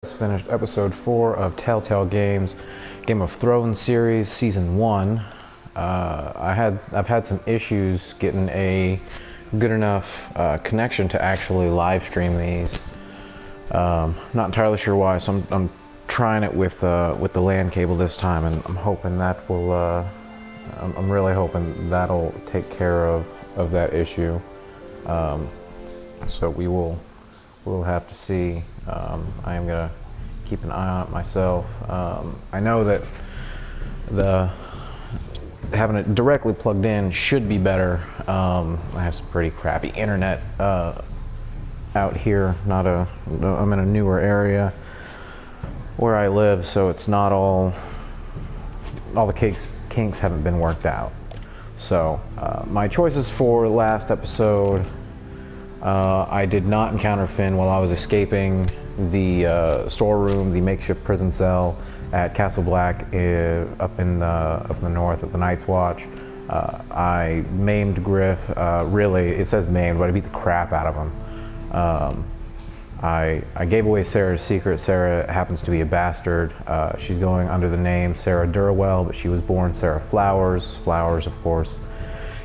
Just finished episode 4 of Telltale Games Game of Thrones series season 1. I've had some issues getting a good enough connection to actually live stream these. Not entirely sure why, so I'm trying it with the LAN cable this time, and I'm hoping that will I'm really hoping that'll take care of that issue. So we'll have to see. I am gonna keep an eye on it myself. I know that having it directly plugged in should be better. I have some pretty crappy internet out here. I'm in a newer area where I live, so it's not all the kinks haven't been worked out. So my choices for last episode. I did not encounter Finn while I was escaping the storeroom, the makeshift prison cell at Castle Black up in the north at the Night's Watch. I maimed Griff. Really, it says maimed, but I beat the crap out of him. I gave away Sarah's secret. Sarah happens to be a bastard. She's going under the name Sarah Durwell, but she was born Sarah Flowers. Flowers, of course,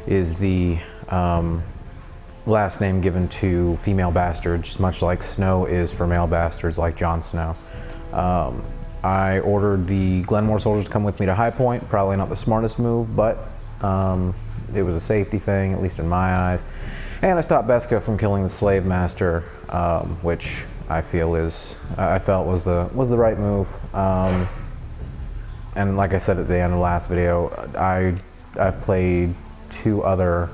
is the last name given to female bastards, much like Snow is for male bastards like Jon Snow. I ordered the Glenmore soldiers to come with me to High Point. Probably not the smartest move, but it was a safety thing, at least in my eyes. And I stopped Beska from killing the slave master, which I felt was the right move. And like I said at the end of the last video, I've played 2 other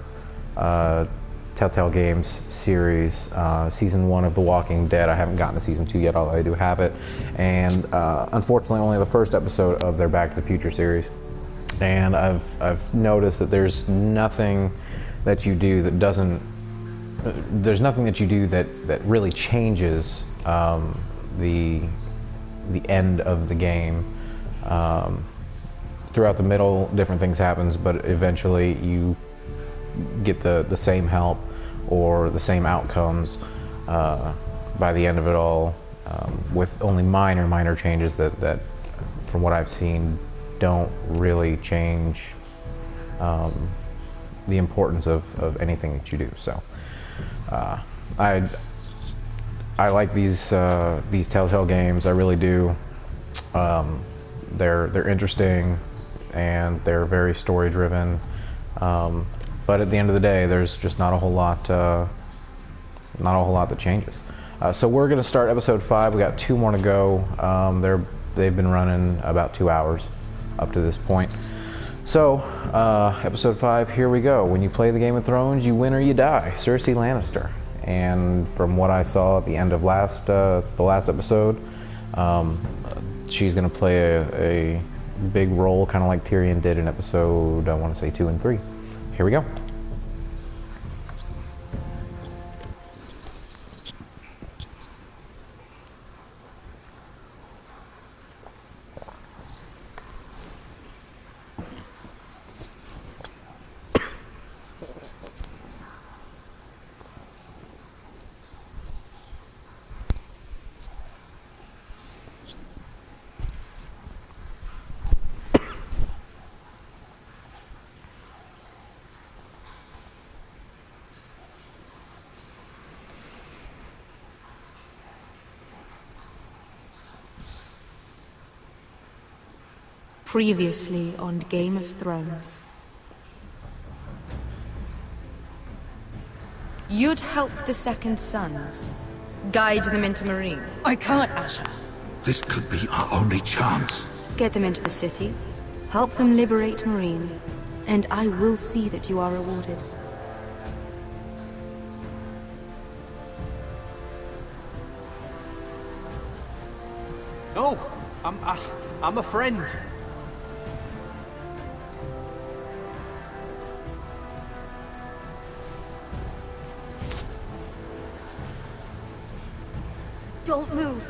Telltale Games series, season 1 of The Walking Dead. I haven't gotten to season 2 yet, although I do have it, and unfortunately only the first episode of their Back to the Future series. And I've noticed that there's nothing that you do that really changes the end of the game. Throughout the middle, different things happens, but eventually you get the same help or the same outcomes by the end of it all, with only minor changes that from what I've seen don't really change the importance of anything that you do. So I like these Telltale games. I really do. They're interesting and they're very story driven. But at the end of the day, there's just not a whole lot that changes. So we're going to start episode 5. We got 2 more to go. They've been running about 2 hours up to this point. So episode 5, here we go. When you play the Game of Thrones, you win or you die. Cersei Lannister. And from what I saw at the end of the last episode, she's going to play a big role, kind of like Tyrion did in episode, I want to say 2 and 3. Here we go. Previously on Game of Thrones. You'd help the Second Sons. Guide them into Marine. I can't, Asha. This could be our only chance. Get them into the city. Help them liberate Marine. And I will see that you are rewarded. No, I'm a friend. Don't move.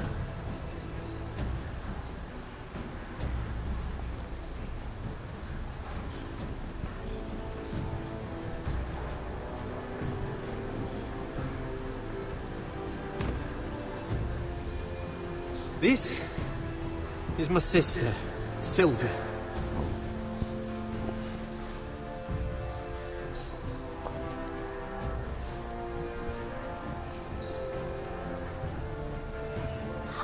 This is my sister, Sylvie.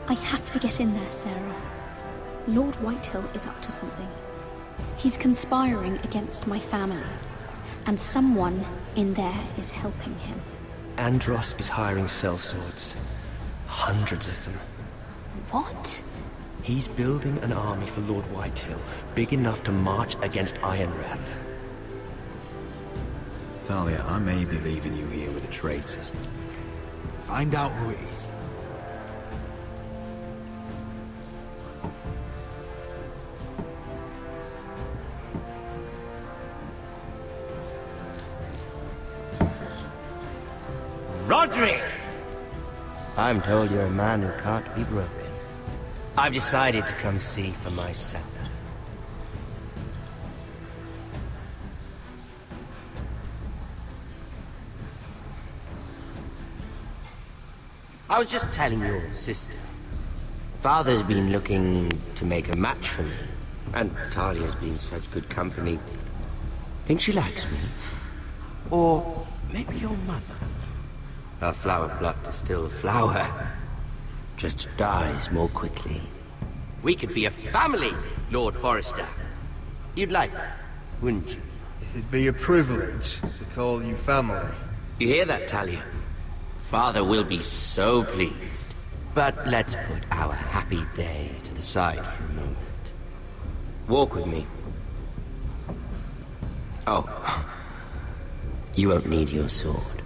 I have to get in there, Sarah. Lord Whitehill is up to something. He's conspiring against my family, and someone in there is helping him. Andros is hiring sellswords. Hundreds of them. What? He's building an army for Lord Whitehill, big enough to march against Ironrath. Talia, I may be leaving you here with a traitor. Find out who it is. Roderick! I'm told you're a man who can't be broken. I've decided to come see for myself. I was just telling your sister. Father's been looking to make a match for me, and Talia's been such good company. Think she likes me? Or maybe your mother? Her flower plucked is still a flower. Just dies more quickly. We could be a family, Lord Forrester. You'd like that, wouldn't you? It'd be a privilege to call you family. You hear that, Talia? Father will be so pleased. But let's put our happy day to the side for a moment. Walk with me. Oh. You won't need your sword.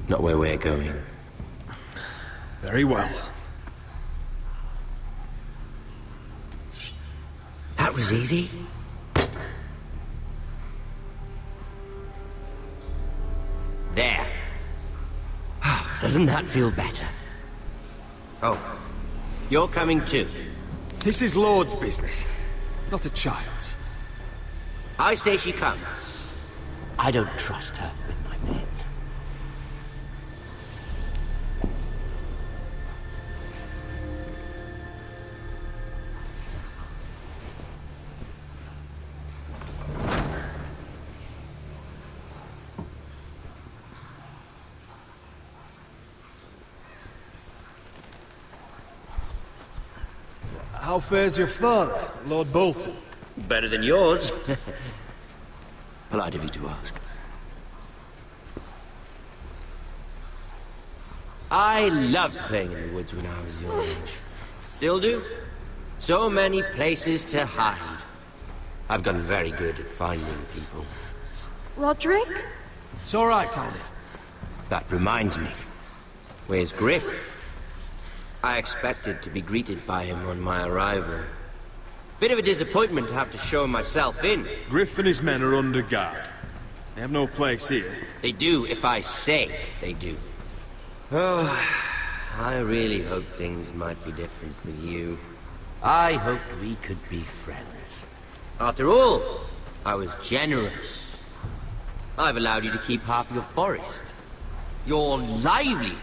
Not where we're going. Very well. That was easy. There. Doesn't that feel better? Oh. You're coming too. This is Lord's business, not a child's. I say she comes. I don't trust her with my men. How fares your father, Lord Bolton? Better than yours. Polite of you to ask. I loved playing in the woods when I was your age. Still do. So many places to hide. I've gotten very good at finding people. Roderick? It's all right, Talia. That reminds me. Where's Griff? I expected to be greeted by him on my arrival. Bit of a disappointment to have to show myself in. Griff and his men are under guard. They have no place here. They do if I say they do. Oh, I really hoped things might be different with you. I hoped we could be friends. After all, I was generous. I've allowed you to keep half your forest. Your livelihood.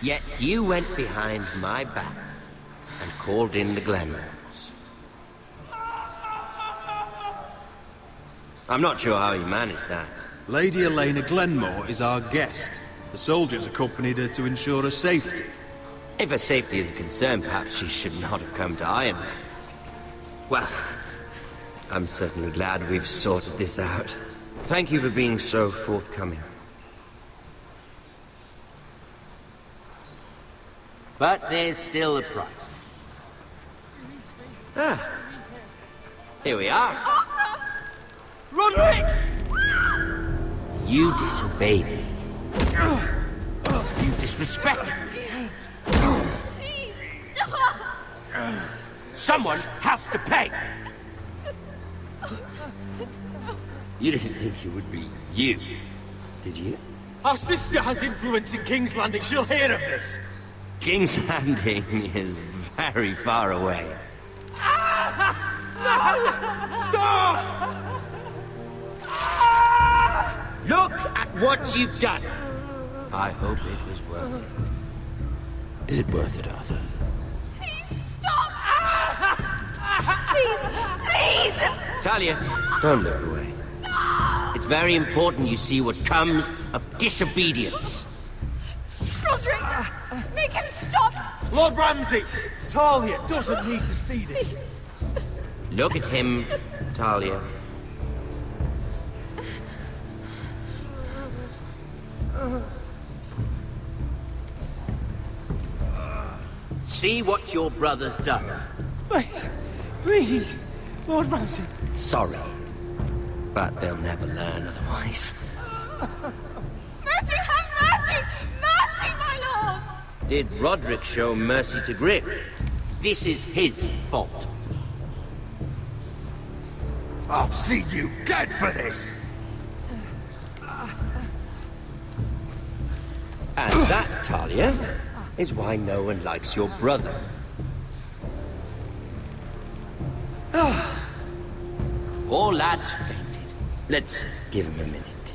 Yet you went behind my back and called in the Glenmores. I'm not sure how you managed that. Lady Elena Glenmore is our guest. The soldiers accompanied her to ensure her safety. If her safety is a concern, perhaps she should not have come to Ironman. Well, I'm certainly glad we've sorted this out. Thank you for being so forthcoming. But there's still a price. Ah. Here we are. Roderick! You disobeyed me. You disrespected me. Someone has to pay. You didn't think it would be you, did you? Our sister has influence in King's Landing. She'll hear of this. King's Landing is very far away. Stop! Look at what you've done. I hope it was worth it. Is it worth it, Arthur? Talia, don't look away. It's very important you see what comes of disobedience. Roderick! Make him stop! Lord Ramsay! Talia doesn't need to see this. Look at him, Talia. See what your brother's done. Please, Lord Ramsay. Sorry, but they'll never learn otherwise. Mercy, have mercy! Mercy, my lord! Did Roderick show mercy to Griff? This is his fault. I'll see you dead for this! And that, Talia, is why no one likes your brother. All lads fainted. Let's give him a minute.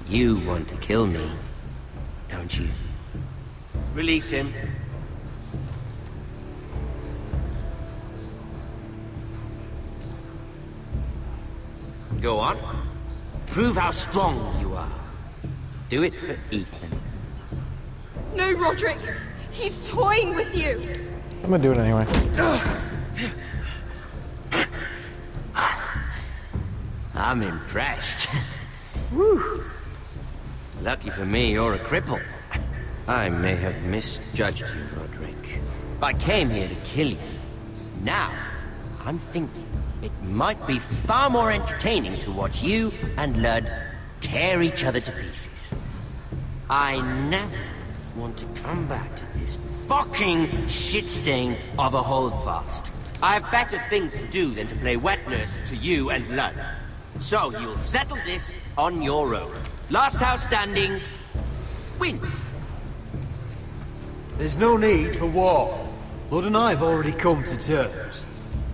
You want to kill me, don't you? Release him. Go on. Prove how strong you are. Do it for Ethan. No, Roderick! He's toying with you! I'm gonna do it anyway. I'm impressed. Woo. Lucky for me, you're a cripple. I may have misjudged you, Roderick. I came here to kill you. Now, I'm thinking it might be far more entertaining to watch you and Lud tear each other to pieces. I never want to come back to this fucking shit stain of a holdfast. I have better things to do than to play wet nurse to you and Lud. So you'll settle this on your own. Last house standing wins. There's no need for war. Lord and I have already come to terms.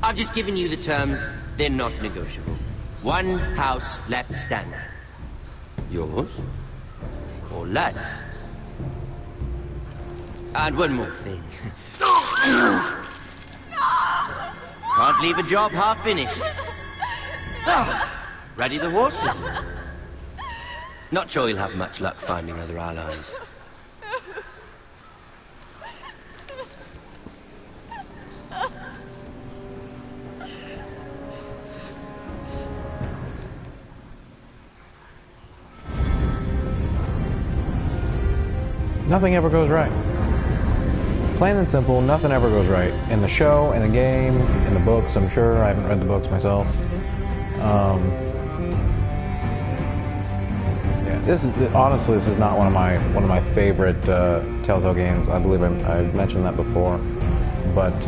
I've just given you the terms. They're not negotiable. One house left standing. Yours? Or Lud's? And one more thing. Can't leave a job half finished. Ready the horses? Not sure you'll have much luck finding other allies. Nothing ever goes right. Plain and simple, nothing ever goes right. In the show, in the game, in the books, I'm sure. I haven't read the books myself. Yeah, honestly, this is not one of my favorite Telltale games. I believe I mentioned that before. But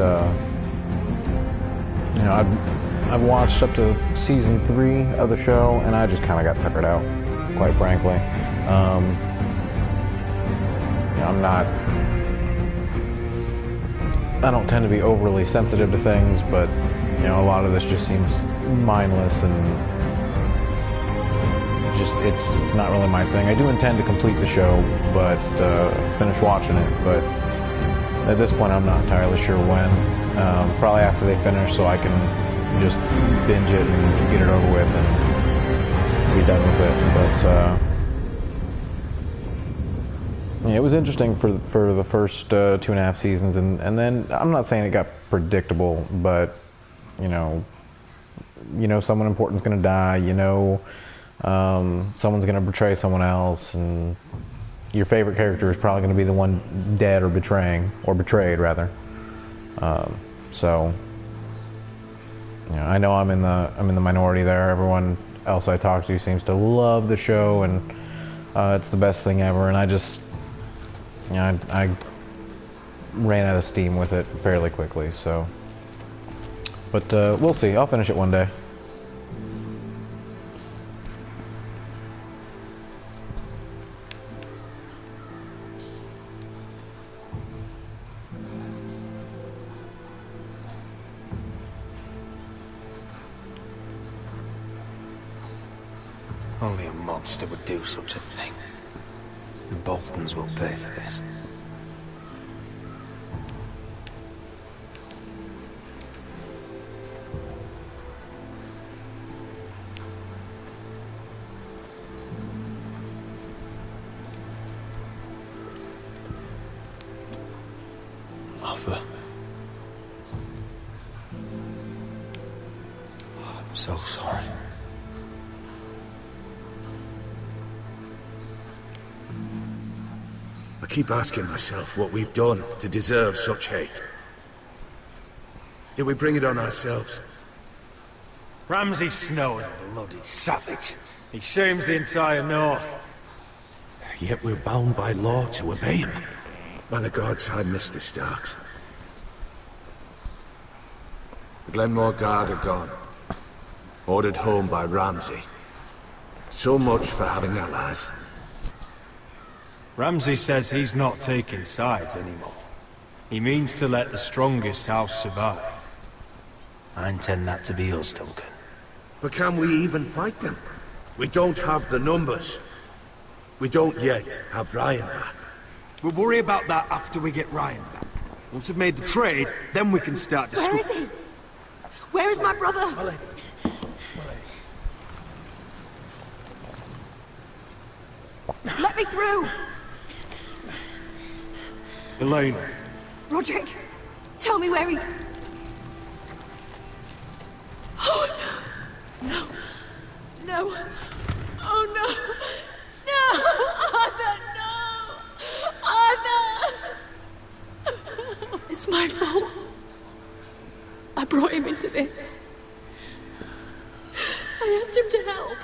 you know, I've watched up to season 3 of the show, and I just kind of got tuckered out, quite frankly. I don't tend to be overly sensitive to things, but you know, a lot of this just seems mindless and just it's not really my thing. I do intend to complete the show, but finish watching it. But at this point, I'm not entirely sure when. Probably after they finish, so I can just binge it and get it over with and be done with it. But yeah, it was interesting for the first 2.5 seasons, and then I'm not saying it got predictable, but you know someone important's going to die, someone's going to betray someone else, and your favorite character is probably going to be the one dead or betrayed rather. So I know I'm in the minority there. Everyone else I talk to seems to love the show, and it's the best thing ever, and I just I ran out of steam with it fairly quickly, so. But we'll see. I'll finish it one day. Only a monster would do such a thing. The Boltons will pay for this. Arthur. I'm so sorry. I keep asking myself what we've done to deserve such hate. Did we bring it on ourselves? Ramsay Snow is a bloody savage. He shames the entire North. Yet we're bound by law to obey him. By the gods, I miss the Starks. The Glenmore Guard are gone. Ordered home by Ramsay. So much for having allies. Ramsay says he's not taking sides anymore. He means to let the strongest house survive. I intend that to be us, Duncan. But can we even fight them? We don't have the numbers. We don't yet have Ryan back. We'll worry about that after we get Ryan back. Once we've made the trade, then we can start Where is he? Where is my brother? My lady. Let me through! Elaine. Roderick, tell me where he... Oh, no. No. Oh, no. No! Arthur, no! Arthur! It's my fault. I brought him into this. I asked him to help.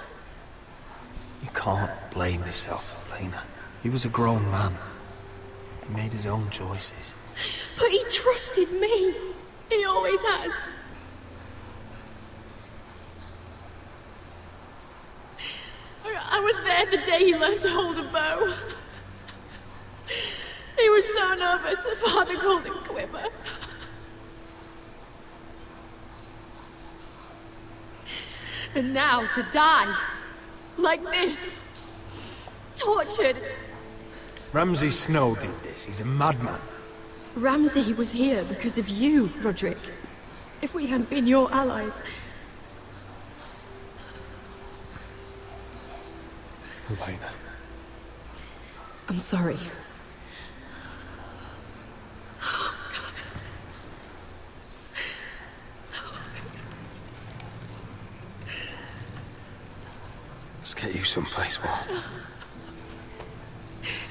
You can't blame yourself, Elena. He was a grown man. He made his own choices. But he trusted me. He always has. I was there the day he learned to hold a bow. He was so nervous that Father called him Quiver. And now to die. Like this. Tortured. Ramsay Snow did this. He's a madman. Ramsay was here because of you, Roderick. If we hadn't been your allies... Elena. I'm sorry. Let's get you someplace warm.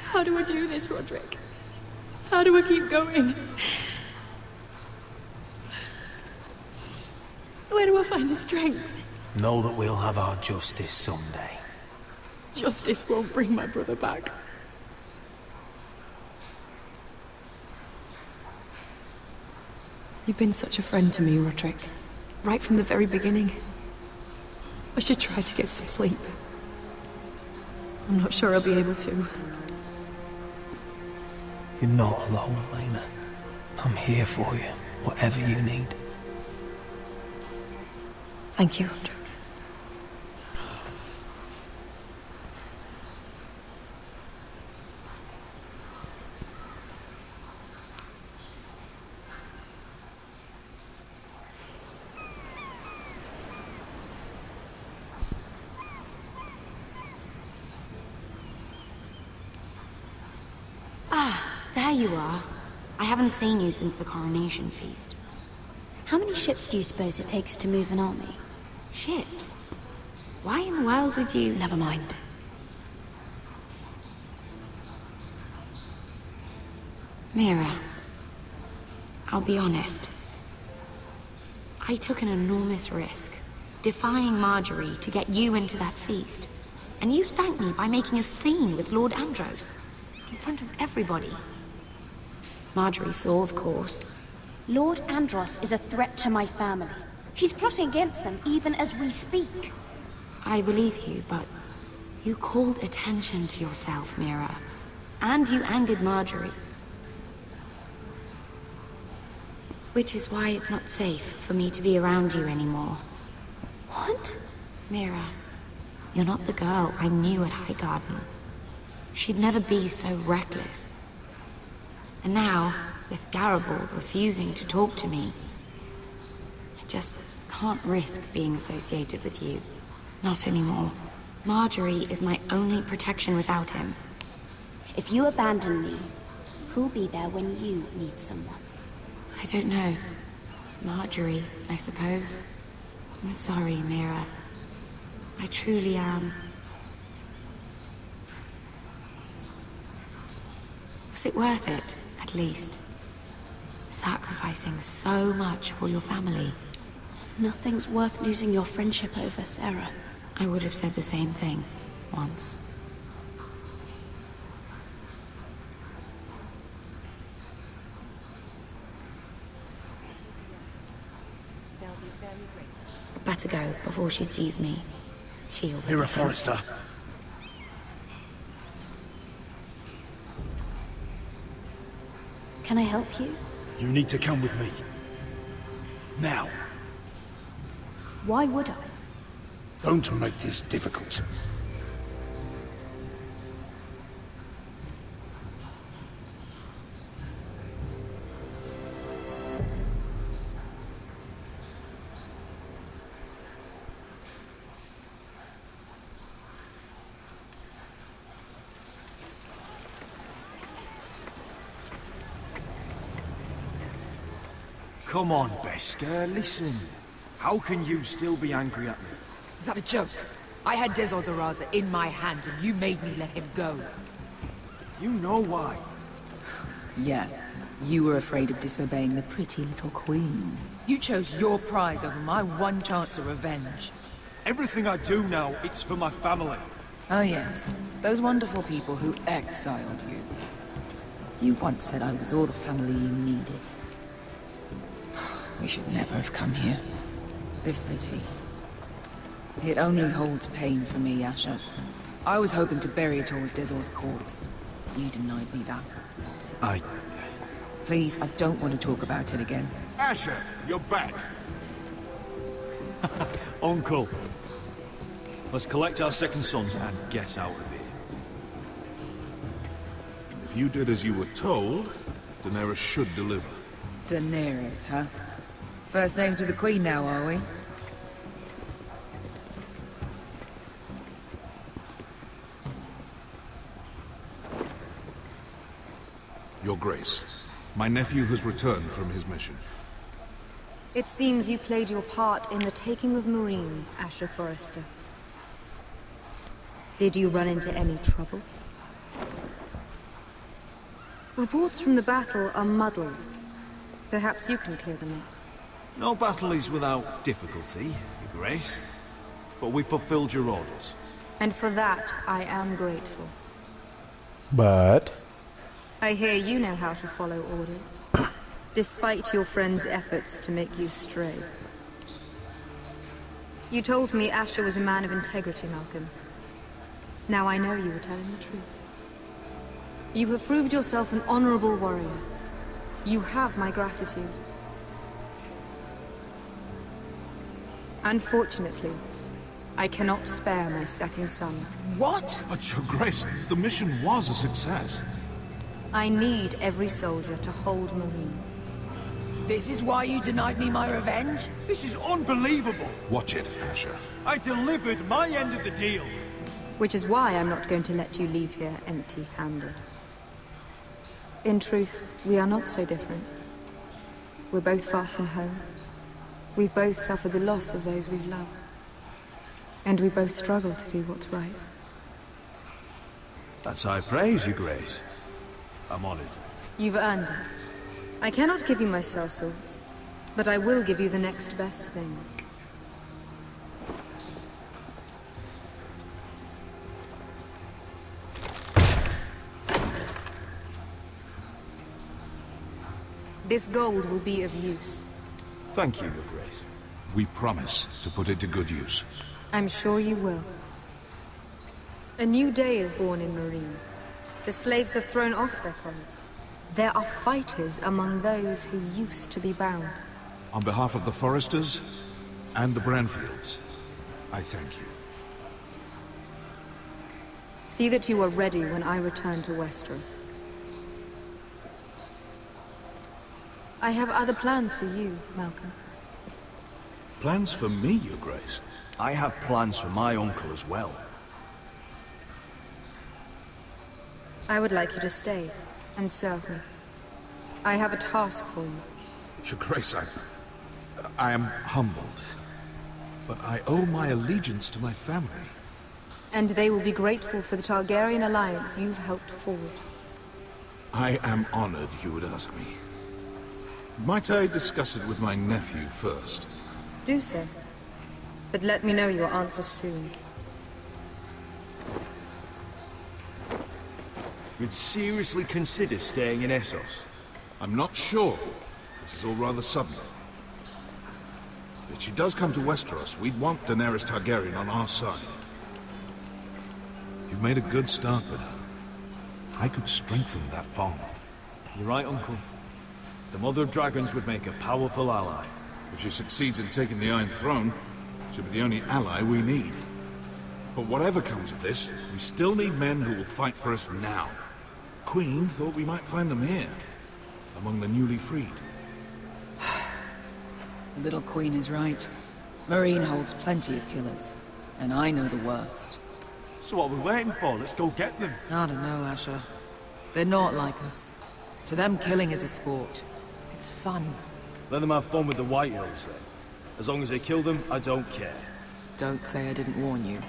How do I do this, Roderick? How do I keep going? Where do I find the strength? Know that we'll have our justice someday. Justice won't bring my brother back. You've been such a friend to me, Roderick. Right from the very beginning. I should try to get some sleep. I'm not sure I'll be able to. You're not alone, Elena. I'm here for you, whatever you need. Thank you, Roderick. There you are. I haven't seen you since the coronation feast. How many ships do you suppose it takes to move an army? Ships? Why in the world would you... Never mind. Mira, I'll be honest. I took an enormous risk, defying Marjorie to get you into that feast. And you thanked me by making a scene with Lord Andros, in front of everybody. Marjorie saw, of course. Lord Andros is a threat to my family. He's plotting against them even as we speak. I believe you, but you called attention to yourself, Mira. And you angered Marjorie. Which is why it's not safe for me to be around you anymore. What? Mira, you're not the girl I knew at Highgarden. She'd never be so reckless. And now, with Garibald refusing to talk to me, I just can't risk being associated with you. Not anymore. Marjorie is my only protection without him. If you abandon me, who'll be there when you need someone? I don't know. Marjorie, I suppose. I'm sorry, Mira. I truly am. Was it worth it, at least? Sacrificing so much for your family. Nothing's worth losing your friendship over, Sarah. I would have said the same thing, once. Better go before she sees me. She'll be You're a Forrester. Can I help you? You need to come with me. Now. Why would I? Don't make this difficult. Come on, Beskar, listen. How can you still be angry at me? Is that a joke? I had Dezor Zaraza in my hand and you made me let him go. You know why. Yeah, you were afraid of disobeying the pretty little queen. You chose your prize over my one chance of revenge. Everything I do now, it's for my family. Oh yes, those wonderful people who exiled you. You once said I was all the family you needed. We should never have come here. This city. It only holds pain for me, Asher. I was hoping to bury it all with Dezor's corpse. You denied me that. Please, I don't want to talk about it again. Asher, you're back. Uncle. Let's collect our second sons and get out of here. If you did as you were told, Daenerys should deliver. Daenerys, huh? First names with the Queen now, are we? Your Grace, my nephew has returned from his mission. It seems you played your part in the taking of Marine, Asher Forrester. Did you run into any trouble? Reports from the battle are muddled. Perhaps you can clear them up. No battle is without difficulty, Your Grace. But we fulfilled your orders. And for that, I am grateful. But I hear you know how to follow orders, despite your friend's efforts to make you stray. You told me Asher was a man of integrity, Malcolm. Now I know you were telling the truth. You have proved yourself an honorable warrior. You have my gratitude. Unfortunately, I cannot spare my second sons. What? But Your Grace, the mission was a success. I need every soldier to hold Marine. This is why you denied me my revenge? This is unbelievable. Watch it, Asher. I delivered my end of the deal. Which is why I'm not going to let you leave here empty-handed. In truth, we are not so different. We're both far from home. We've both suffered the loss of those we've loved. And we both struggle to do what's right. That's high praise, Your Grace. I'm honored. You've earned it. I cannot give you my sellswords, but I will give you the next best thing. This gold will be of use. Thank you, Your Grace. We promise to put it to good use. I'm sure you will. A new day is born in Marine. The slaves have thrown off their collars. There are fighters among those who used to be bound. On behalf of the Forresters and the Branfields, I thank you. See that you are ready when I return to Westeros. I have other plans for you, Malcolm. Plans for me, Your Grace? I have plans for my uncle as well. I would like you to stay and serve me. I have a task for you. Your Grace, I am humbled. But I owe my allegiance to my family. And they will be grateful for the Targaryen alliance you've helped forward. I am honored you would ask me. Might I discuss it with my nephew first? Do so. But let me know your answer soon. You'd seriously consider staying in Essos? I'm not sure. This is all rather sudden. If she does come to Westeros, we'd want Daenerys Targaryen on our side. You've made a good start with her. I could strengthen that bond. You're right, Uncle. The Mother of Dragons would make a powerful ally. If she succeeds in taking the Iron Throne, she'll be the only ally we need. But whatever comes of this, we still need men who will fight for us now. Queen thought we might find them here, among the newly freed. The little Queen is right. Marine holds plenty of killers, and I know the worst. So what are we waiting for? Let's go get them. I don't know, Asher. They're not like us. To them, killing is a sport. It's fun. Let them have fun with the White Hills, then. As long as they kill them, I don't care. Don't say I didn't warn you.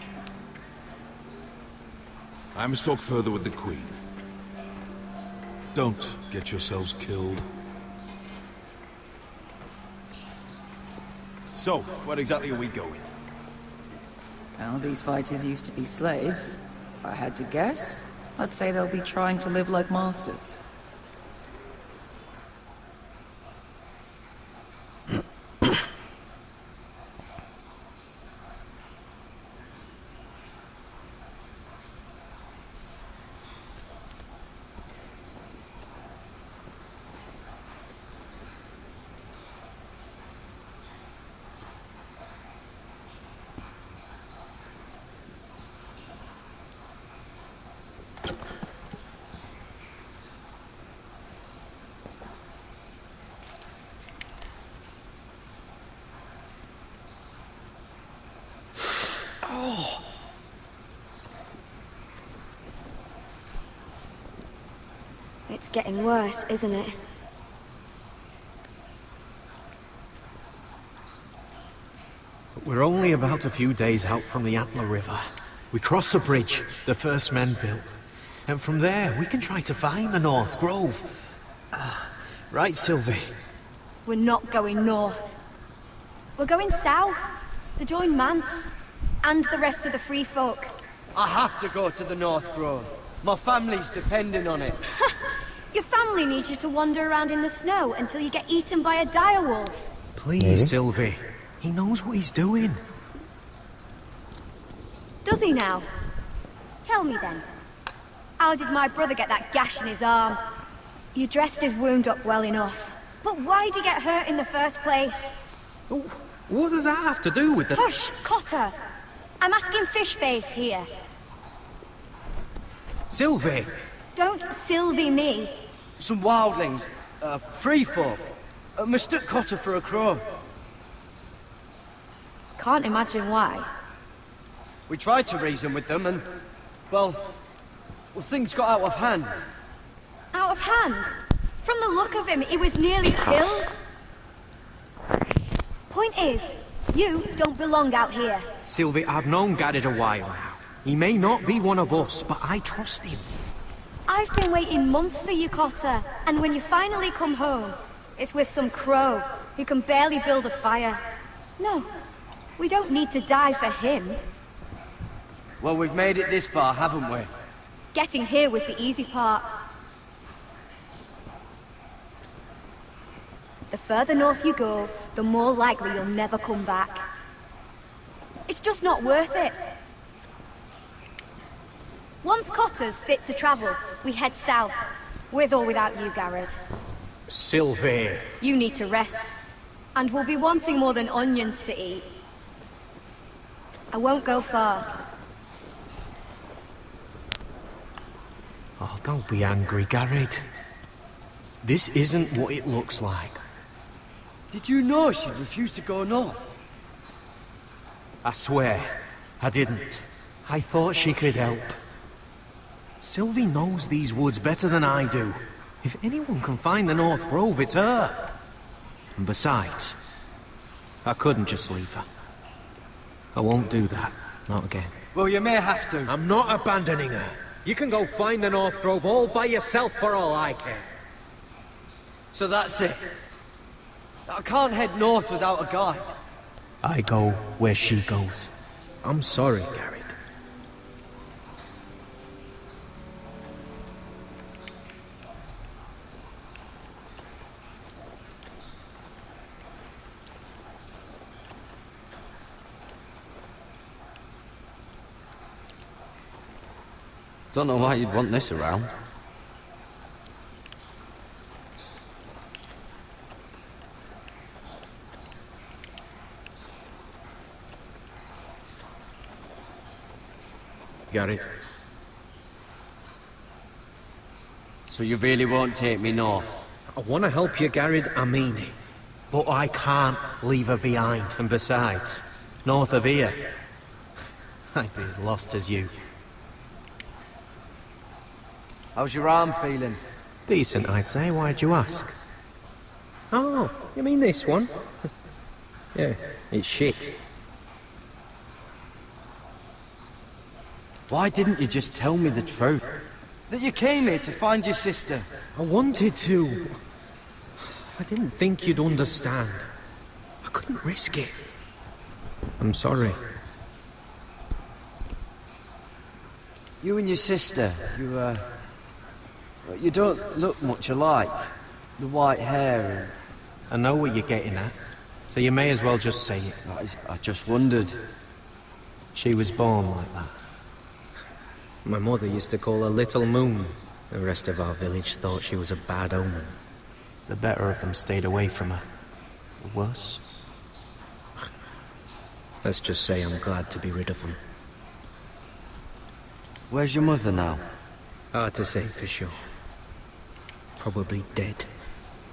I must talk further with the Queen. Don't get yourselves killed. So, where exactly are we going? Well, these fighters used to be slaves. If I had to guess, I'd say they'll be trying to live like masters. It's getting worse, isn't it? We're only about a few days out from the Antler River. We cross the bridge the first men built. And from there, we can try to find the North Grove. Right, Sylvie? We're not going north. We're going south, to join Mance, and the rest of the Free Folk. I have to go to the North Grove. My family's depending on it. Your family needs you to wander around in the snow until you get eaten by a direwolf. Please, Sylvie. He knows what he's doing. Does he now? Tell me then. How did my brother get that gash in his arm? You dressed his wound up well enough. But why'd he get hurt in the first place? What does that have to do with the... Hush, Cotter! I'm asking Fishface here. Sylvie! Don't Sylvie me. Some wildlings, free folk, mistook Cotter for a crow. Can't imagine why. We tried to reason with them and, well, things got out of hand. Out of hand? From the look of him, he was nearly killed. Point is, you don't belong out here. Sylvie, I've known Garrett a while now. He may not be one of us, but I trust him. I've been waiting months for you, Cotter, and when you finally come home, it's with some crow who can barely build a fire. No, we don't need to die for him. Well, we've made it this far, haven't we? Getting here was the easy part. The further north you go, the more likely you'll never come back. It's just not worth it. Once Cotter's fit to travel, we head south. With or without you, Garrett. Sylvie. You need to rest. And we'll be wanting more than onions to eat. I won't go far. Oh, don't be angry, Garrett. This isn't what it looks like. Did you know she'd refused to go north? I swear, I didn't. I thought she could help. Sylvie knows these woods better than I do. If anyone can find the North Grove, it's her. And besides, I couldn't just leave her. I won't do that. Not again. Well, you may have to. I'm not abandoning her. You can go find the North Grove all by yourself for all I care. So that's it. I can't head north without a guide. I go where she goes. I'm sorry, Garrett. Don't know why you'd want this around. Garrett. So you really won't take me north? I want to help you, Garrett, I mean it. But I can't leave her behind. And besides, north of here, I'd be as lost as you. How's your arm feeling? Decent, I'd say. Why'd you ask? Oh, you mean this one? Yeah, it's shit. Why didn't you just tell me the truth? That you came here to find your sister? I wanted to. I didn't think you'd understand. I couldn't risk it. I'm sorry. You and your sister, you don't look much alike. The white hair I know what you're getting at, so you may as well just say it. I just wondered. She was born like that. My mother used to call her Little Moon. The rest of our village thought she was a bad omen. The better of them stayed away from her. The worse? Let's just say I'm glad to be rid of them. Where's your mother now? Hard to say for sure. Probably dead.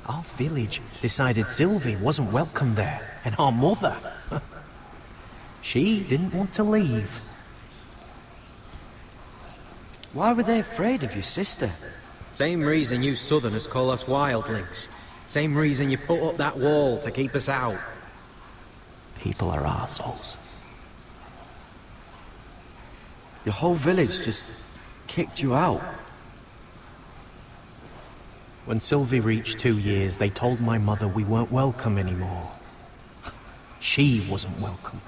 Our village decided Sylvie wasn't welcome there, and our mother. She didn't want to leave. Why were they afraid of your sister? Same reason you Southerners call us wildlings. Same reason you put up that wall to keep us out. People are arseholes. Your whole village just kicked you out. When Sylvie reached 2 years, they told my mother we weren't welcome anymore. She wasn't welcome.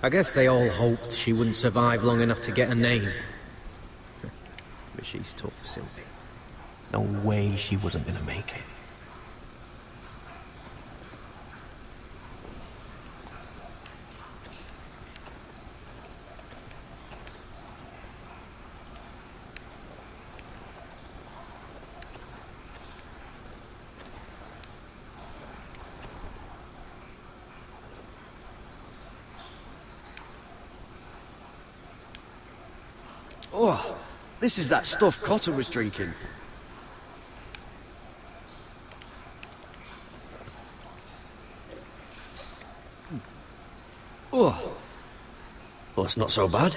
I guess they all hoped she wouldn't survive long enough to get a name. But she's tough, Sylvie. No way she wasn't gonna make it. Oh, this is that stuff Cotter was drinking. Oh, well, it's not so bad.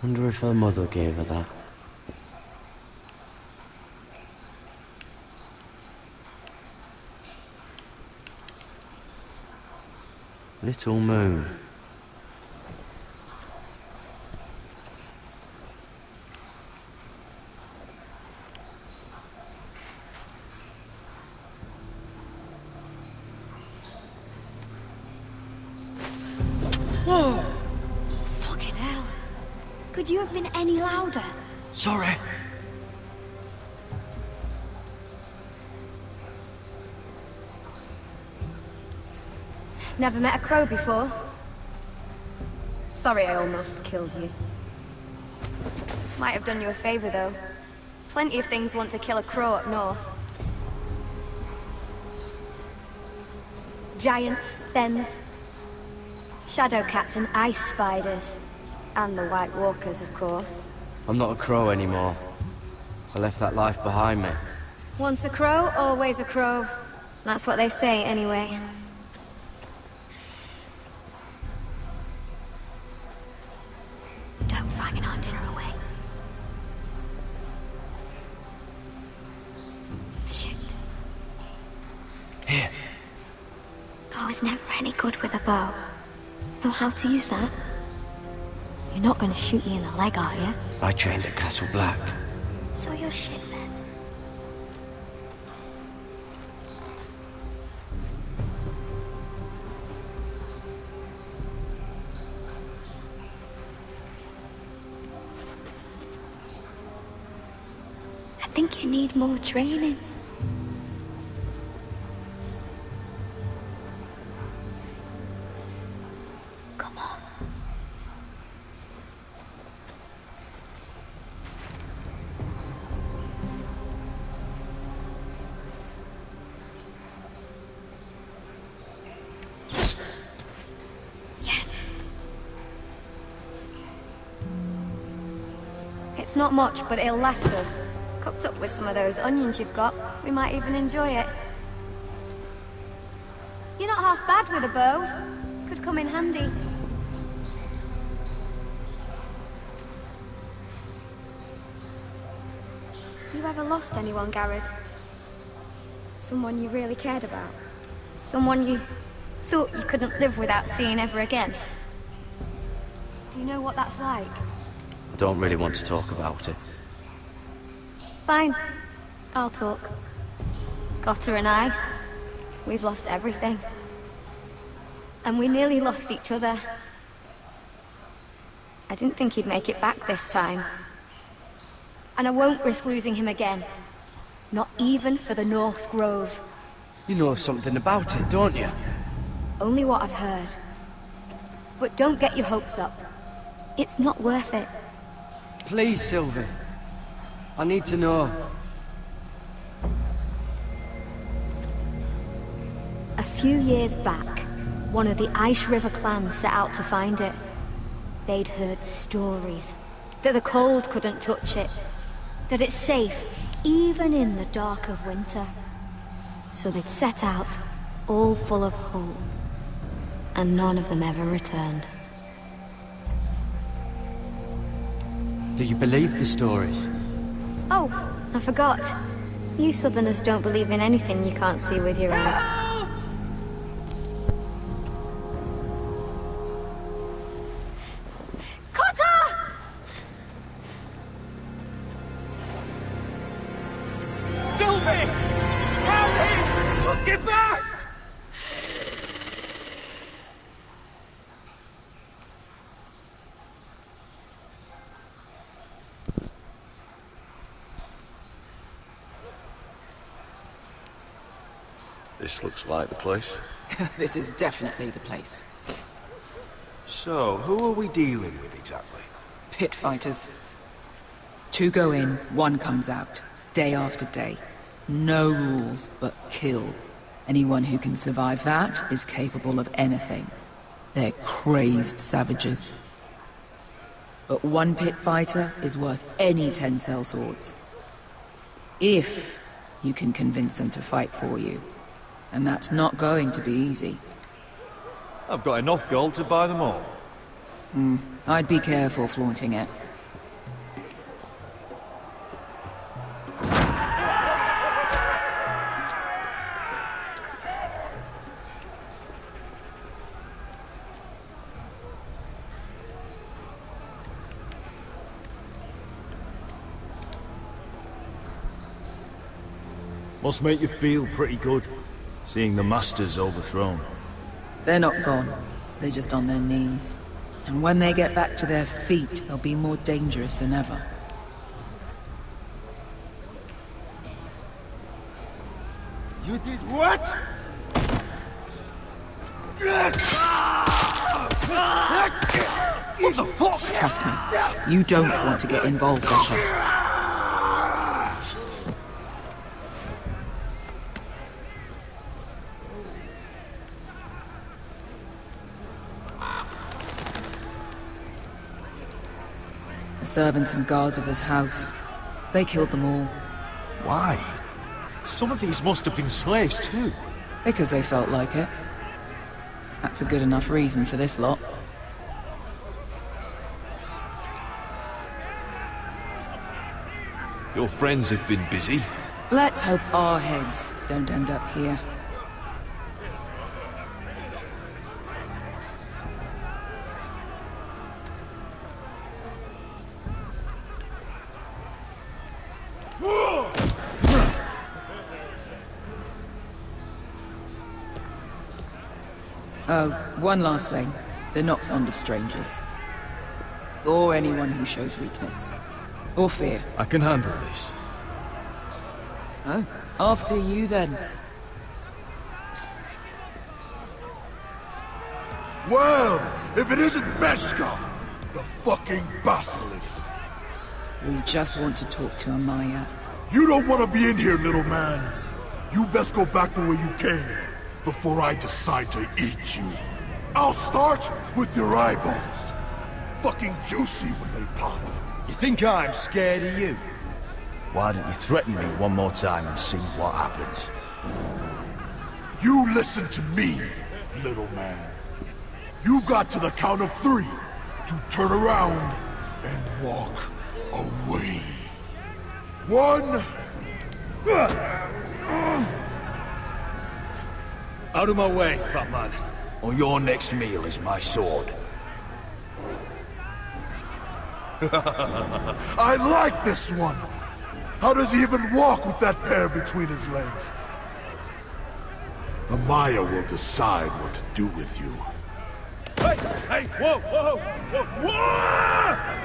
Wonder if her mother gave her that. Little Moon. Whoa! Fucking hell. Could you have been any louder? Sorry. Never met a crow before. Sorry I almost killed you. Might have done you a favor, though. Plenty of things want to kill a crow up north. Giants, thens, shadow cats and ice spiders. And the White Walkers, of course. I'm not a crow anymore. I left that life behind me. Once a crow, always a crow. That's what they say, anyway. dragging our dinner away. Shit. Here. I was never any good with a bow. Know how to use that? You're not gonna shoot me in the leg, are you? I trained at Castle Black. So you're shit then. I think you need more training. Come on. Yes. It's not much, but it'll last us. Cooked up with some of those onions you've got, we might even enjoy it. You're not half bad with a bow. Could come in handy. You ever lost anyone, Garrett? Someone you really cared about? Someone you thought you couldn't live without seeing ever again? Do you know what that's like? I don't really want to talk about it. Fine. I'll talk. Gotter and I, we've lost everything. And we nearly lost each other. I didn't think he'd make it back this time. And I won't risk losing him again. Not even for the North Grove. You know something about it, don't you? Only what I've heard. But don't get your hopes up. It's not worth it. Please, Sylvie. I need to know. A few years back, one of the Ice River clans set out to find it. They'd heard stories. That the cold couldn't touch it. That it's safe, even in the dark of winter. So they'd set out, all full of hope. And none of them ever returned. Do you believe the stories? Oh, I forgot. You Southerners don't believe in anything you can't see with your own. Get back! This looks like the place. This is definitely the place. So, who are we dealing with exactly? Pit fighters. 2 go in, 1 comes out. Day after day. No rules, but kill. Anyone who can survive that is capable of anything. They're crazed savages. But 1 pit fighter is worth any 10 sellswords. If you can convince them to fight for you. And that's not going to be easy. I've got enough gold to buy them all. I'd be careful flaunting it. Must make you feel pretty good, seeing the Masters overthrown. They're not gone. They're just on their knees. And when they get back to their feet, they'll be more dangerous than ever. You did what? What the fuck? Trust me, you don't want to get involved, Russia. The servants and guards of his house, they killed them all. Why? Some of these must have been slaves too. Because they felt like it. That's a good enough reason for this lot. Your friends have been busy. Let's hope our heads don't end up here. Oh, one last thing. They're not fond of strangers. Or anyone who shows weakness. Or fear. I can handle this. Oh, after you then. Well, if it isn't Beskar, the fucking basilisk. We just want to talk to Amaya. You don't want to be in here, little man. You best go back the way you came, before I decide to eat you. I'll start with your eyeballs. Fucking juicy when they pop. You think I'm scared of you? Why don't you threaten me one more time and see what happens? You listen to me, little man. You've got to the count of 3 to turn around and walk away. 1... Out of my way, fat man, or your next meal is my sword. I like this one. How does he even walk with that pair between his legs? Amaya will decide what to do with you. Hey! Hey! Whoa! Whoa! Whoa! Whoa!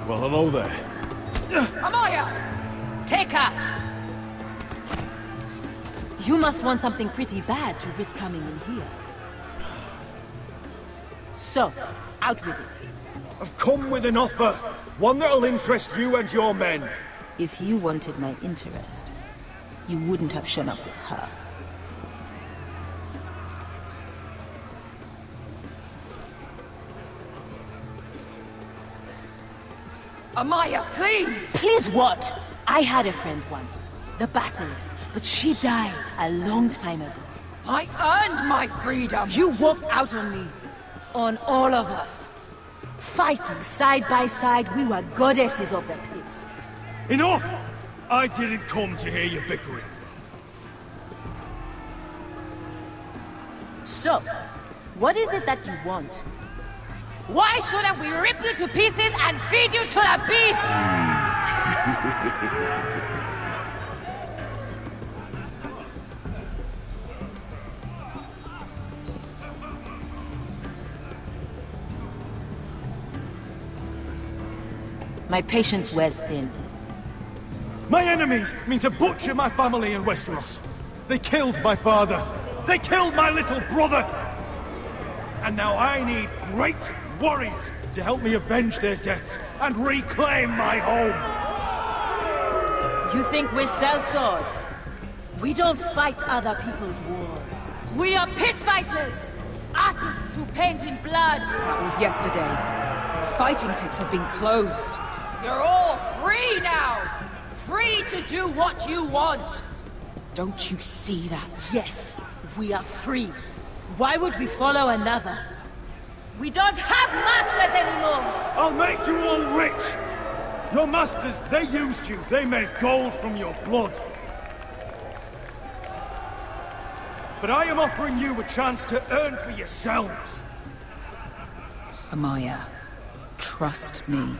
Well, hello there. Amaya! Take her! You must want something pretty bad to risk coming in here. So, out with it. I've come with an offer. One that'll interest you and your men. If you wanted my interest, you wouldn't have shown up with her. Amaya, please! Please what? I had a friend once, the Basilisk, but she died a long time ago. I earned my freedom! You walked out on me. On all of us. Fighting side by side, we were goddesses of the pits. Enough! I didn't come to hear you bickering. So, what is it that you want? Why shouldn't we rip you to pieces and feed you to the beast? My patience wears thin. My enemies mean to butcher my family in Westeros. They killed my father. They killed my little brother. And now I need great warriors to help me avenge their deaths and reclaim my home. You think we sell swords? We don't fight other people's wars. We are pit fighters! Artists who paint in blood! That was yesterday. The fighting pits have been closed. You're all free now! Free to do what you want! Don't you see that? Yes, we are free. Why would we follow another? We don't have masters anymore! I'll make you all rich! Your masters, they used you. They made gold from your blood. but I am offering you a chance to earn for yourselves. Amaya, trust me.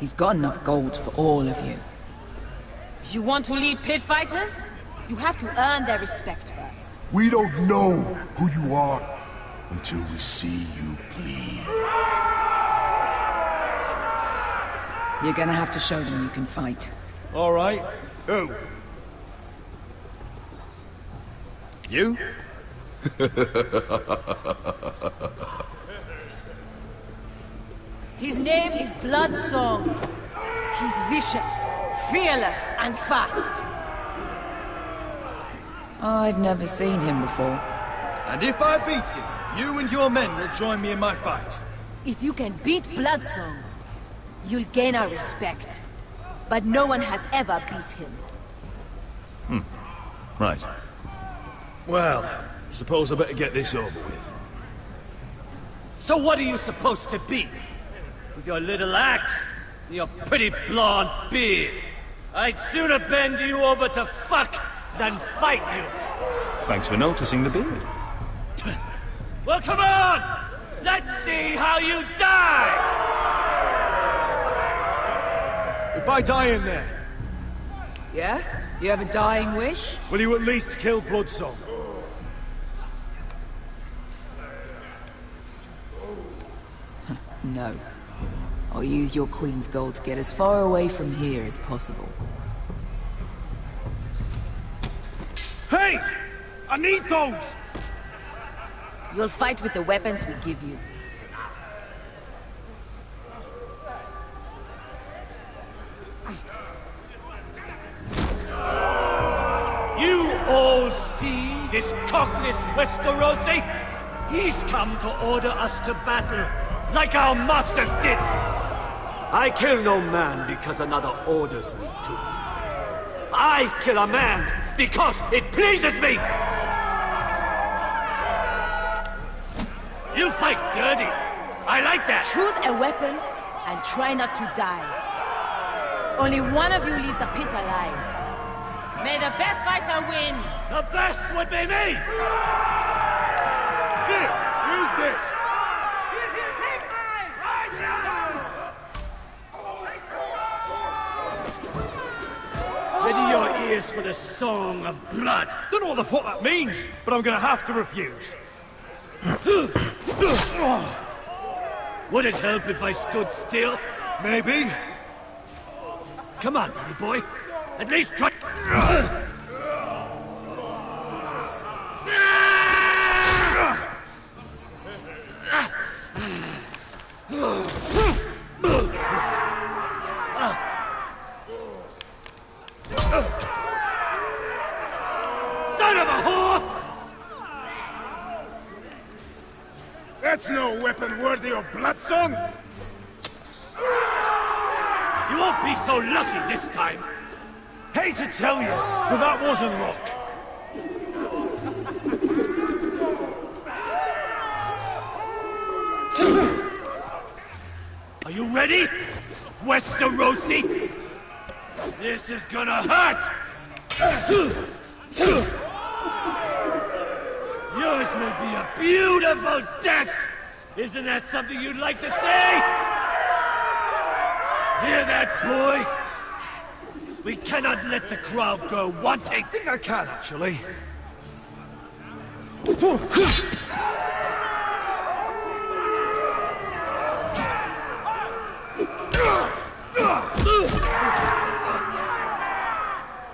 He's got enough gold for all of you. You want to lead pit fighters? You have to earn their respect first. We don't know who you are until we see you bleed. You're gonna have to show them you can fight. All right. Who? You? His name is Bloodsong. He's vicious, fearless, and fast. I've never seen him before. And if I beat him, you and your men will join me in my fight. If you can beat Bloodsong, you'll gain our respect. But no one has ever beat him. Right. Well, suppose I better get this over with. So what are you supposed to be? With your little axe and your pretty blonde beard? I'd sooner bend you over to fuck than fight you. Thanks for noticing the beard. Well, come on! Let's see how you die! If I die in there, Yeah? You have a dying wish? will you at least kill Bloodsong? No. I'll use your queen's gold to get as far away from here as possible. Hey! I need those! You'll fight with the weapons we give you. You all see this cockless Westerosi? He's come to order us to battle, like our masters did. I kill no man because another orders me to. I kill a man because it pleases me! You fight dirty. I like that. Choose a weapon and try not to die. Only one of you leaves the pit alive. May the best fighter win! The best would be me! Here! Use this! Ready your ears for the song of blood. Don't know what the fuck that means, but I'm gonna have to refuse. Would it help if I stood still? Maybe. Come on, pretty boy. At least try... Son of a whore! That's no weapon worthy of Bloodsong! You won't be so lucky this time. Hate to tell you, but that wasn't luck. Are you ready, Westerosi? This is gonna hurt! Yours will be a beautiful death! Isn't that something you'd like to say? Hear that, boy? We cannot let the crowd go wanting! I think I can, actually.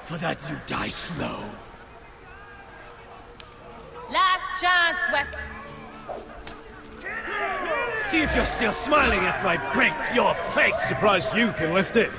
For that you die slow. Last chance, West... See if you're still smiling after I break your face! Surprised you can lift it.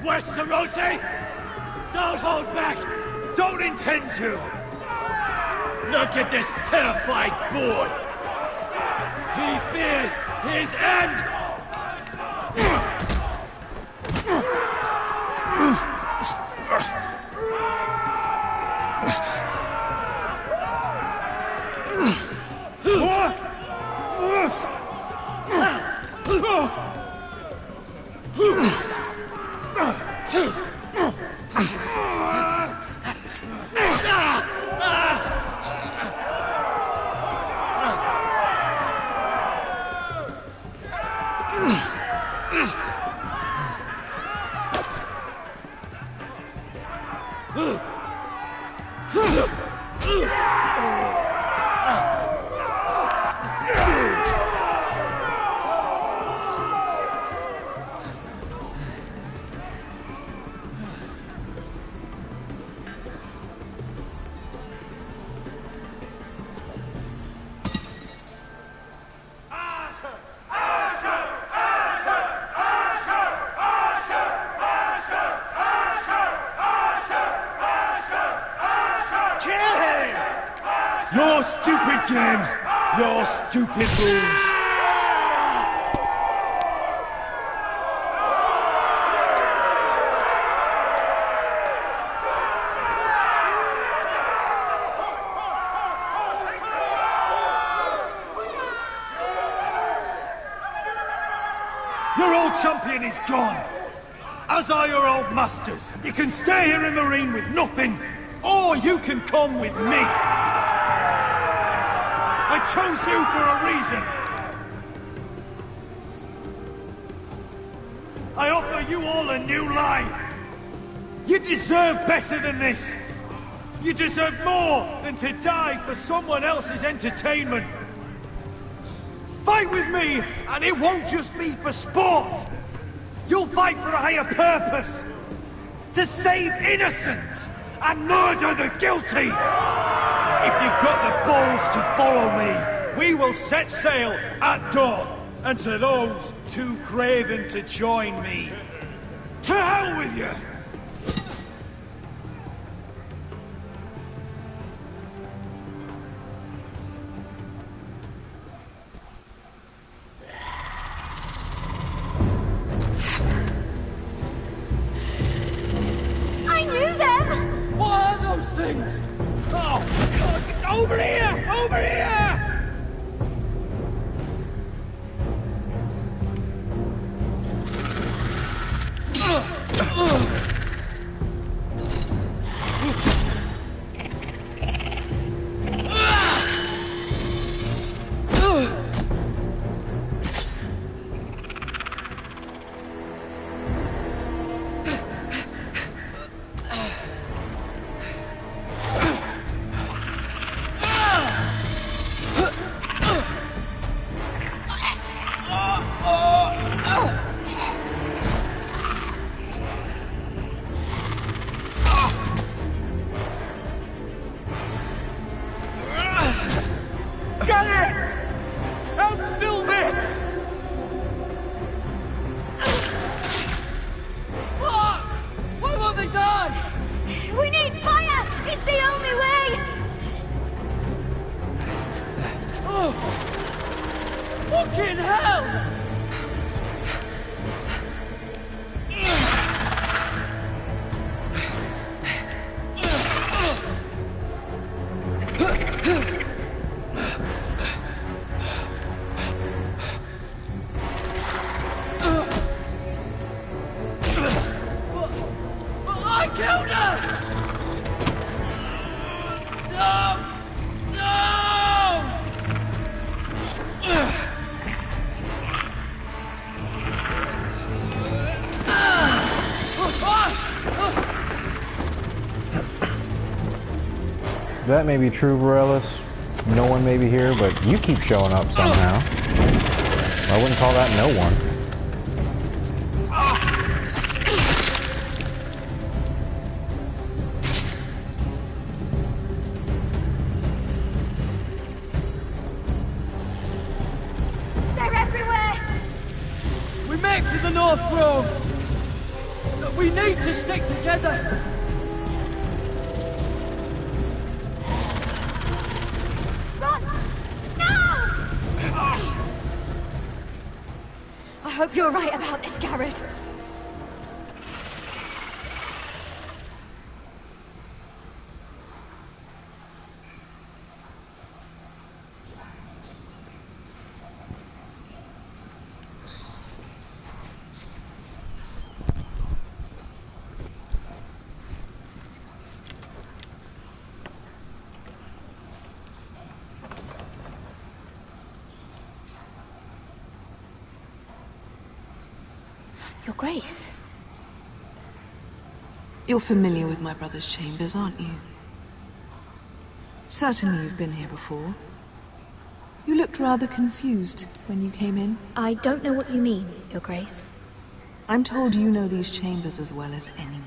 Westerosi! Don't hold back! Don't intend to! Look at this terrified boy! He fears his end! Your stupid game! Your stupid rules! Your old champion is gone! As are your old masters. You can stay here in the ring with nothing, or you can come with me! I chose you for a reason! I offer you all a new life! You deserve better than this! You deserve more than to die for someone else's entertainment! Fight with me, and it won't just be for sport! You'll fight for a higher purpose! To save innocents and murder the guilty! If you've got the balls to follow me, we will set sail at dawn. And to those too craven to join me, to hell with you! I knew them! What are those things? Oh! Over here! Over here! Get it! Help Sylvie! Fuck! Why won't they die? We need fire! It's the only way! Oh! Fucking hell! I killed her! No! That may be true, Varellis. No one may be here, but you keep showing up somehow. I wouldn't call that no one. They're everywhere! We make for the North Grove! But we need to stick together! Run! No! I hope you're right about this, Garrett. Your Grace. You're familiar with my brother's chambers, aren't you? Certainly you've been here before. You looked rather confused when you came in. I don't know what you mean, Your Grace. I'm told you know these chambers as well as anyone.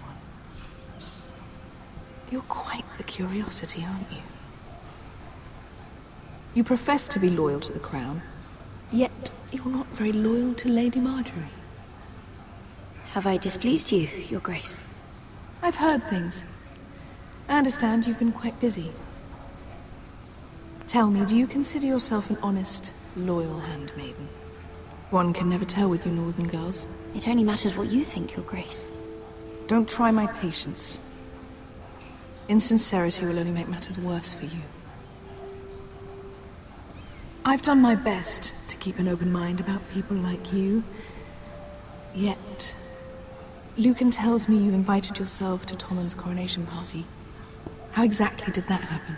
You're quite the curiosity, aren't you? You profess to be loyal to the crown, yet you're not very loyal to Lady Marjorie. Have I displeased you, Your Grace? I've heard things. I understand you've been quite busy. Tell me, do you consider yourself an honest, loyal handmaiden? One can never tell with you northern girls. It only matters what you think, Your Grace. Don't try my patience. Insincerity will only make matters worse for you. I've done my best to keep an open mind about people like you. Yet, Lucan tells me you invited yourself to Tommen's coronation party. How exactly did that happen?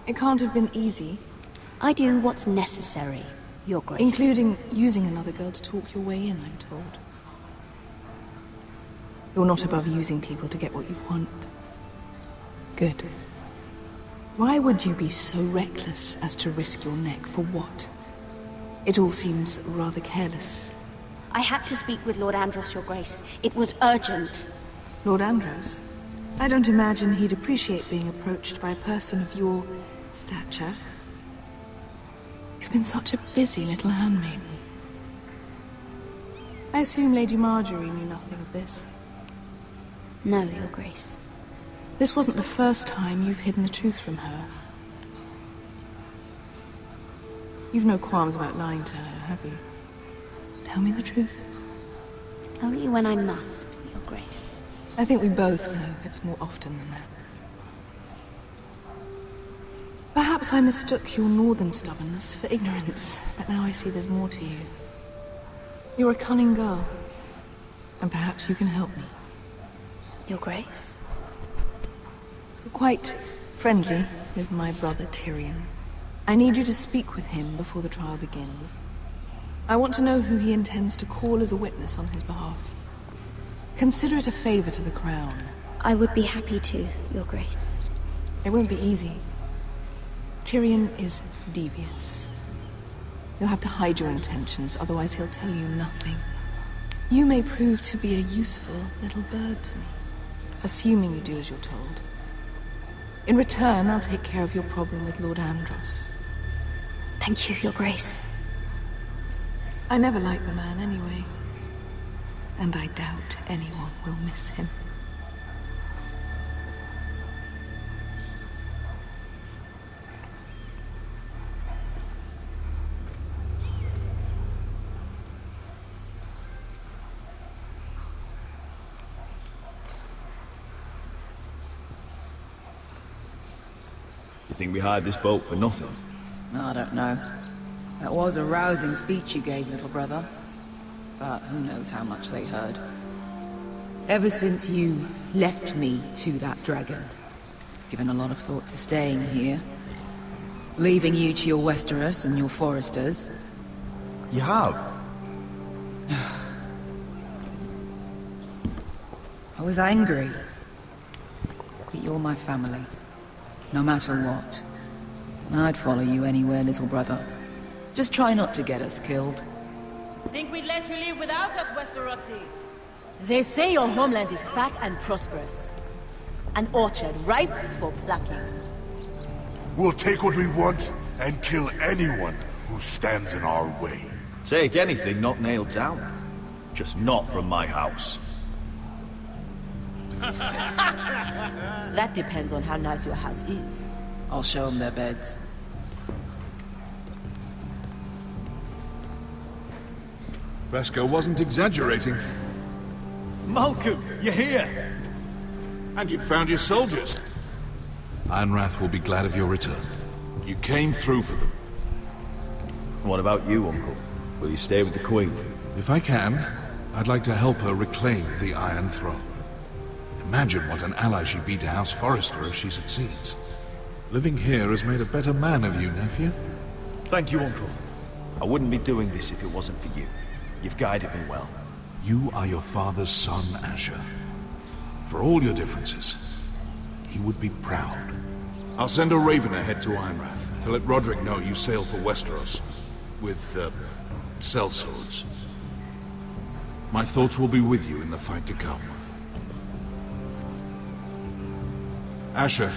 It can't have been easy. I do what's necessary, Your Grace. Including using another girl to talk your way in, I'm told. You're not above using people to get what you want. Good. Why would you be so reckless as to risk your neck for what? It all seems rather careless. I had to speak with Lord Andros, Your Grace. It was urgent. Lord Andros? I don't imagine he'd appreciate being approached by a person of your stature. You've been such a busy little handmaiden. I assume Lady Marjorie knew nothing of this. No, Your Grace. This wasn't the first time you've hidden the truth from her. You've no qualms about lying to her, have you? Tell me the truth. Only when I must, Your Grace. I think we both know it's more often than that. Perhaps I mistook your northern stubbornness for ignorance, but now I see there's more to you. You're a cunning girl, and perhaps you can help me. Your Grace? You're quite friendly with my brother Tyrion. I need you to speak with him before the trial begins. I want to know who he intends to call as a witness on his behalf. Consider it a favor to the crown. I would be happy to, Your Grace. It won't be easy. Tyrion is devious. You'll have to hide your intentions, otherwise he'll tell you nothing. You may prove to be a useful little bird to me, assuming you do as you're told. In return, I'll take care of your problem with Lord Andros. Thank you, Your Grace. I never liked the man anyway. And I doubt anyone will miss him. You think we hired this boat for nothing? I don't know. That was a rousing speech you gave, little brother. But who knows how much they heard. Ever since you left me to that dragon, I've given a lot of thought to staying here. Leaving you to your Westeros and your foresters. You have? I was angry. But you're my family. No matter what. I'd follow you anywhere, little brother. Just try not to get us killed. Think we'd let you leave without us, Westerosi? They say your homeland is fat and prosperous. An orchard ripe for plucking. We'll take what we want and kill anyone who stands in our way. Take anything not nailed down. Just not from my house. That depends on how nice your house is. I'll show them their beds. Vesco wasn't exaggerating. Malcolm, you're here! And you found your soldiers. Ironrath will be glad of your return. You came through for them. What about you, Uncle? Will you stay with the Queen? If I can, I'd like to help her reclaim the Iron Throne. Imagine what an ally she'd be to House Forrester if she succeeds. Living here has made a better man of you, nephew. Thank you, Uncle. I wouldn't be doing this if it wasn't for you. You've guided me well. You are your father's son, Asher. For all your differences, he would be proud. I'll send a raven ahead to Ironrath to let Roderick know you sail for Westeros with, sellswords. My thoughts will be with you in the fight to come. Asher.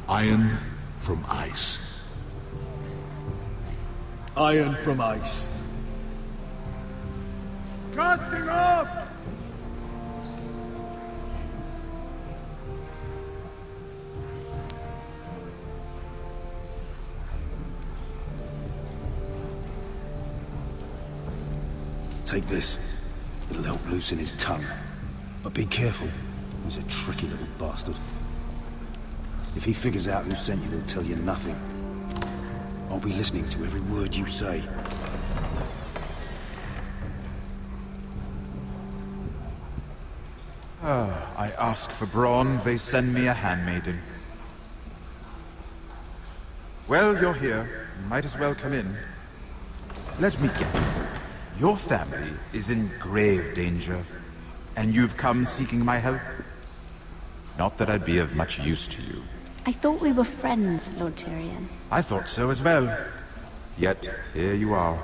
Iron from ice. Iron from ice. Casting off! Take this. It'll help loosen his tongue. But be careful. He's a tricky little bastard. If he figures out who sent you, he'll tell you nothing. I'll be listening to every word you say. I ask for brawn, they send me a handmaiden. Well, you're here. You might as well come in. Let me guess. Your family is in grave danger, and you've come seeking my help? Not that I'd be of much use to you. I thought we were friends, Lord Tyrion. I thought so as well. Yet, here you are.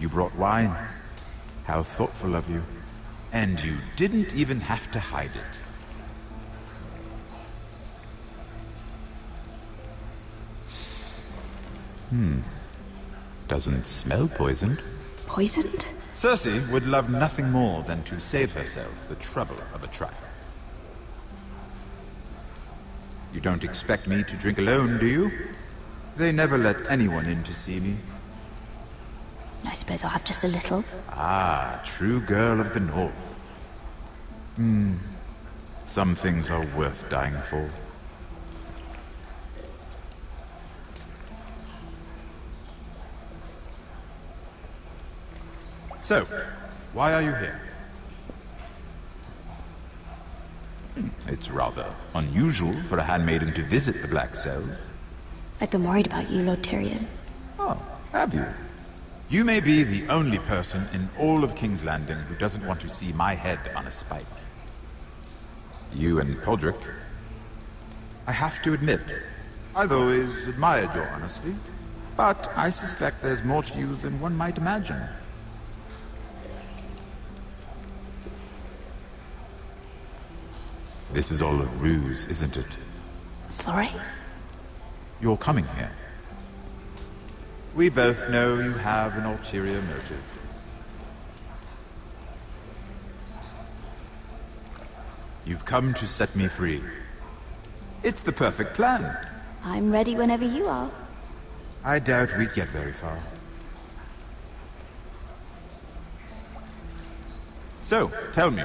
You brought wine. How thoughtful of you. And you didn't even have to hide it. Doesn't smell poisoned. Poisoned? Cersei would love nothing more than to save herself the trouble of a trial. You don't expect me to drink alone, do you? They never let anyone in to see me. I suppose I'll have just a little. Ah, true girl of the North. Some things are worth dying for. So, why are you here? It's rather unusual for a handmaiden to visit the Black Cells. I've been worried about you, Lord Tyrion. Oh, have you? You may be the only person in all of King's Landing who doesn't want to see my head on a spike. You and Podrick. I have to admit, I've always admired your honesty, but I suspect there's more to you than one might imagine. This is all a ruse, isn't it? Sorry? You're coming here. We both know you have an ulterior motive. You've come to set me free. It's the perfect plan. I'm ready whenever you are. I doubt we'd get very far. So, tell me.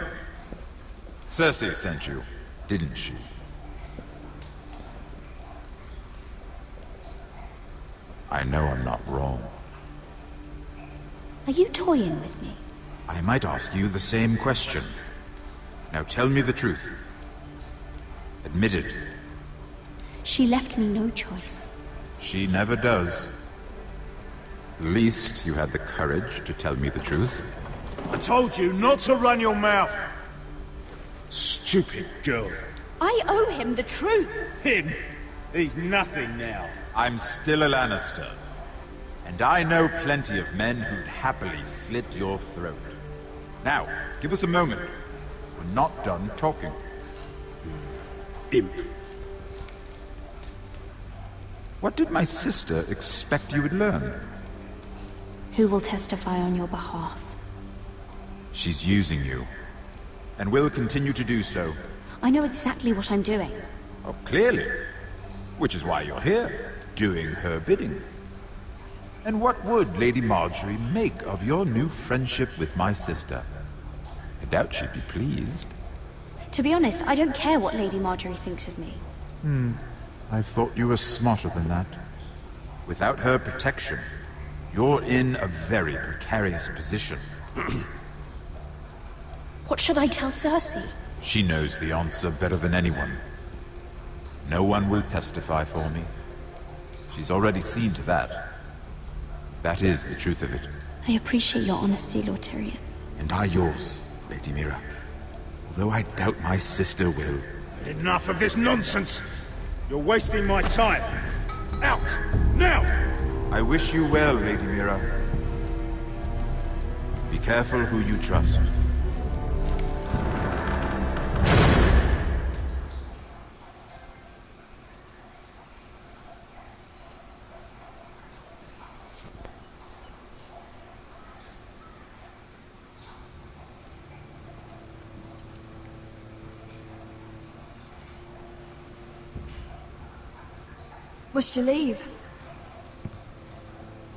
Cersei sent you, didn't she? I know I'm not wrong. Are you toying with me? I might ask you the same question. Now tell me the truth. Admit it. She left me no choice. She never does. At least you had the courage to tell me the truth. I told you not to run your mouth! Stupid girl. I owe him the truth. Him? He's nothing now. I'm still a Lannister. And I know plenty of men who'd happily slit your throat. Now, give us a moment. We're not done talking. Imp. What did my sister expect you would learn? Who will testify on your behalf? She's using you, and will continue to do so. I know exactly what I'm doing. Oh, clearly. Which is why you're here, doing her bidding. And what would Lady Marjorie make of your new friendship with my sister? I doubt she'd be pleased. To be honest, I don't care what Lady Marjorie thinks of me. I thought you were smarter than that. Without her protection, you're in a very precarious position. What should I tell Cersei? She knows the answer better than anyone. No one will testify for me. She's already seen to that. That is the truth of it. I appreciate your honesty, Lord Tyrion. And I yours, Lady Mira. Although I doubt my sister will. Enough of this nonsense! You're wasting my time! Out! Now! I wish you well, Lady Mira. Be careful who you trust. Must you leave?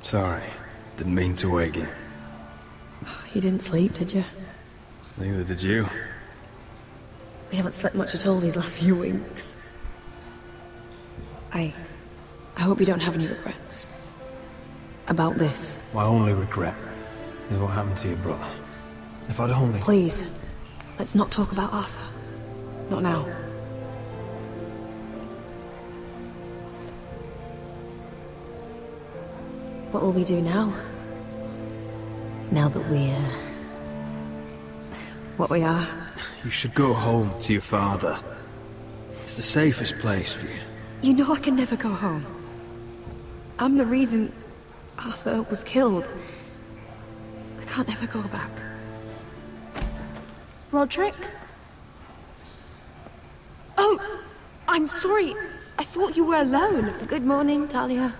Sorry. Didn't mean to wake you. You didn't sleep, did you? Neither did you. We haven't slept much at all these last few weeks. I hope you don't have any regrets. About this. My only regret is what happened to your brother. If I'd only... Please, let's not talk about Arthur. Not now. What will we do now? Now that we're... what we are? You should go home to your father. It's the safest place for you. You know I can never go home. I'm the reason Arthur was killed. I can't ever go back. Roderick? Oh! I'm sorry. I thought you were alone. Good morning, Talia.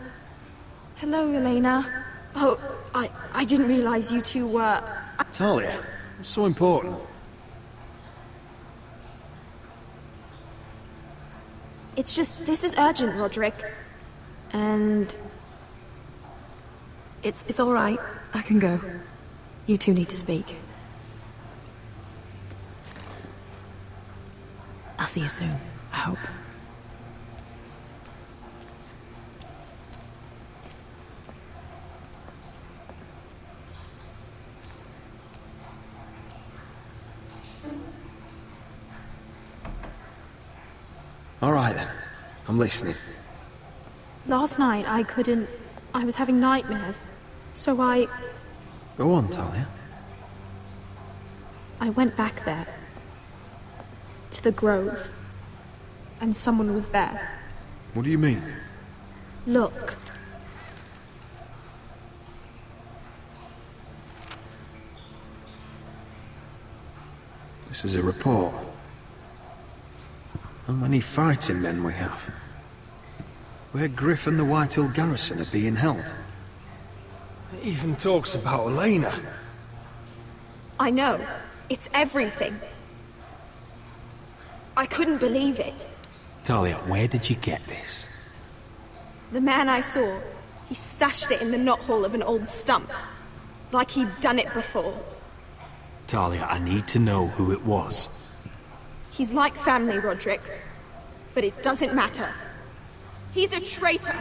Hello, Elena. Oh, I didn't realize you two were... Talia, what's so important? It's just, this is urgent, Roderick. And... It's all right. I can go. You two need to speak. I'll see you soon, I hope. All right then. I'm listening. Last night, I was having nightmares. So I Go on, Talia. went back there. To the grove. And someone was there. What do you mean? Look. This is a report. How many fighting men we have? Where Griff and the Whitehill garrison are being held. It even talks about Elena. I know. It's everything. I couldn't believe it. Talia, where did you get this? The man I saw, he stashed it in the knothole of an old stump. Like he'd done it before. Talia, I need to know who it was. He's like family, Roderick. But it doesn't matter. He's a traitor.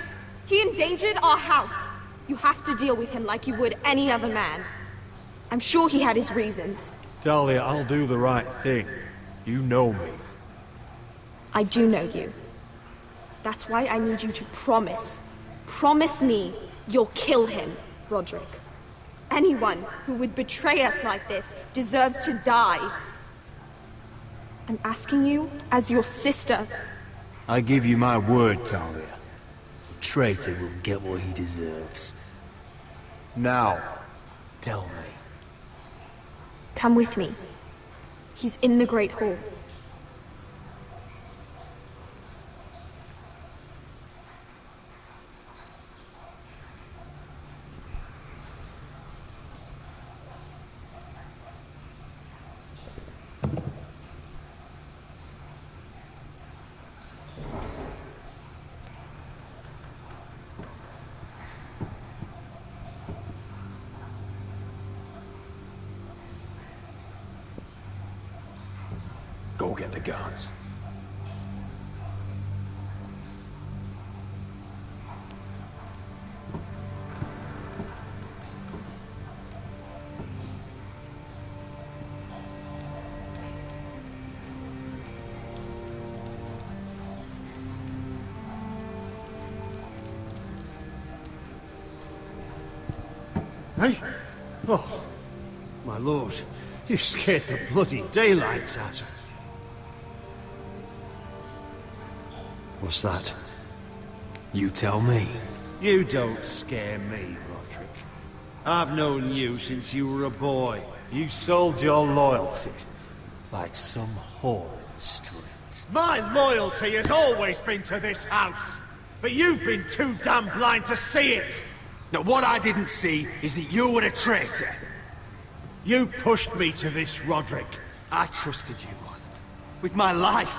He endangered our house. You have to deal with him like you would any other man. I'm sure he had his reasons. Talia, I'll do the right thing. You know me. I do know you. That's why I need you to promise. Promise me you'll kill him, Roderick. Anyone who would betray us like this deserves to die. I'm asking you as your sister. I give you my word, Talia. The traitor will get what he deserves. Now, tell me. Come with me. He's in the Great Hall. Go get the guards. Hey? Oh, my lord. You scared the bloody daylights out of me. What's that? You tell me. You don't scare me, Roderick. I've known you since you were a boy. You sold your loyalty. Like some whore in the street. My loyalty has always been to this house. But you've been too damn blind to see it. Now, what I didn't see is that you were a traitor. You pushed me to this, Roderick. I trusted you, Roland. With my life.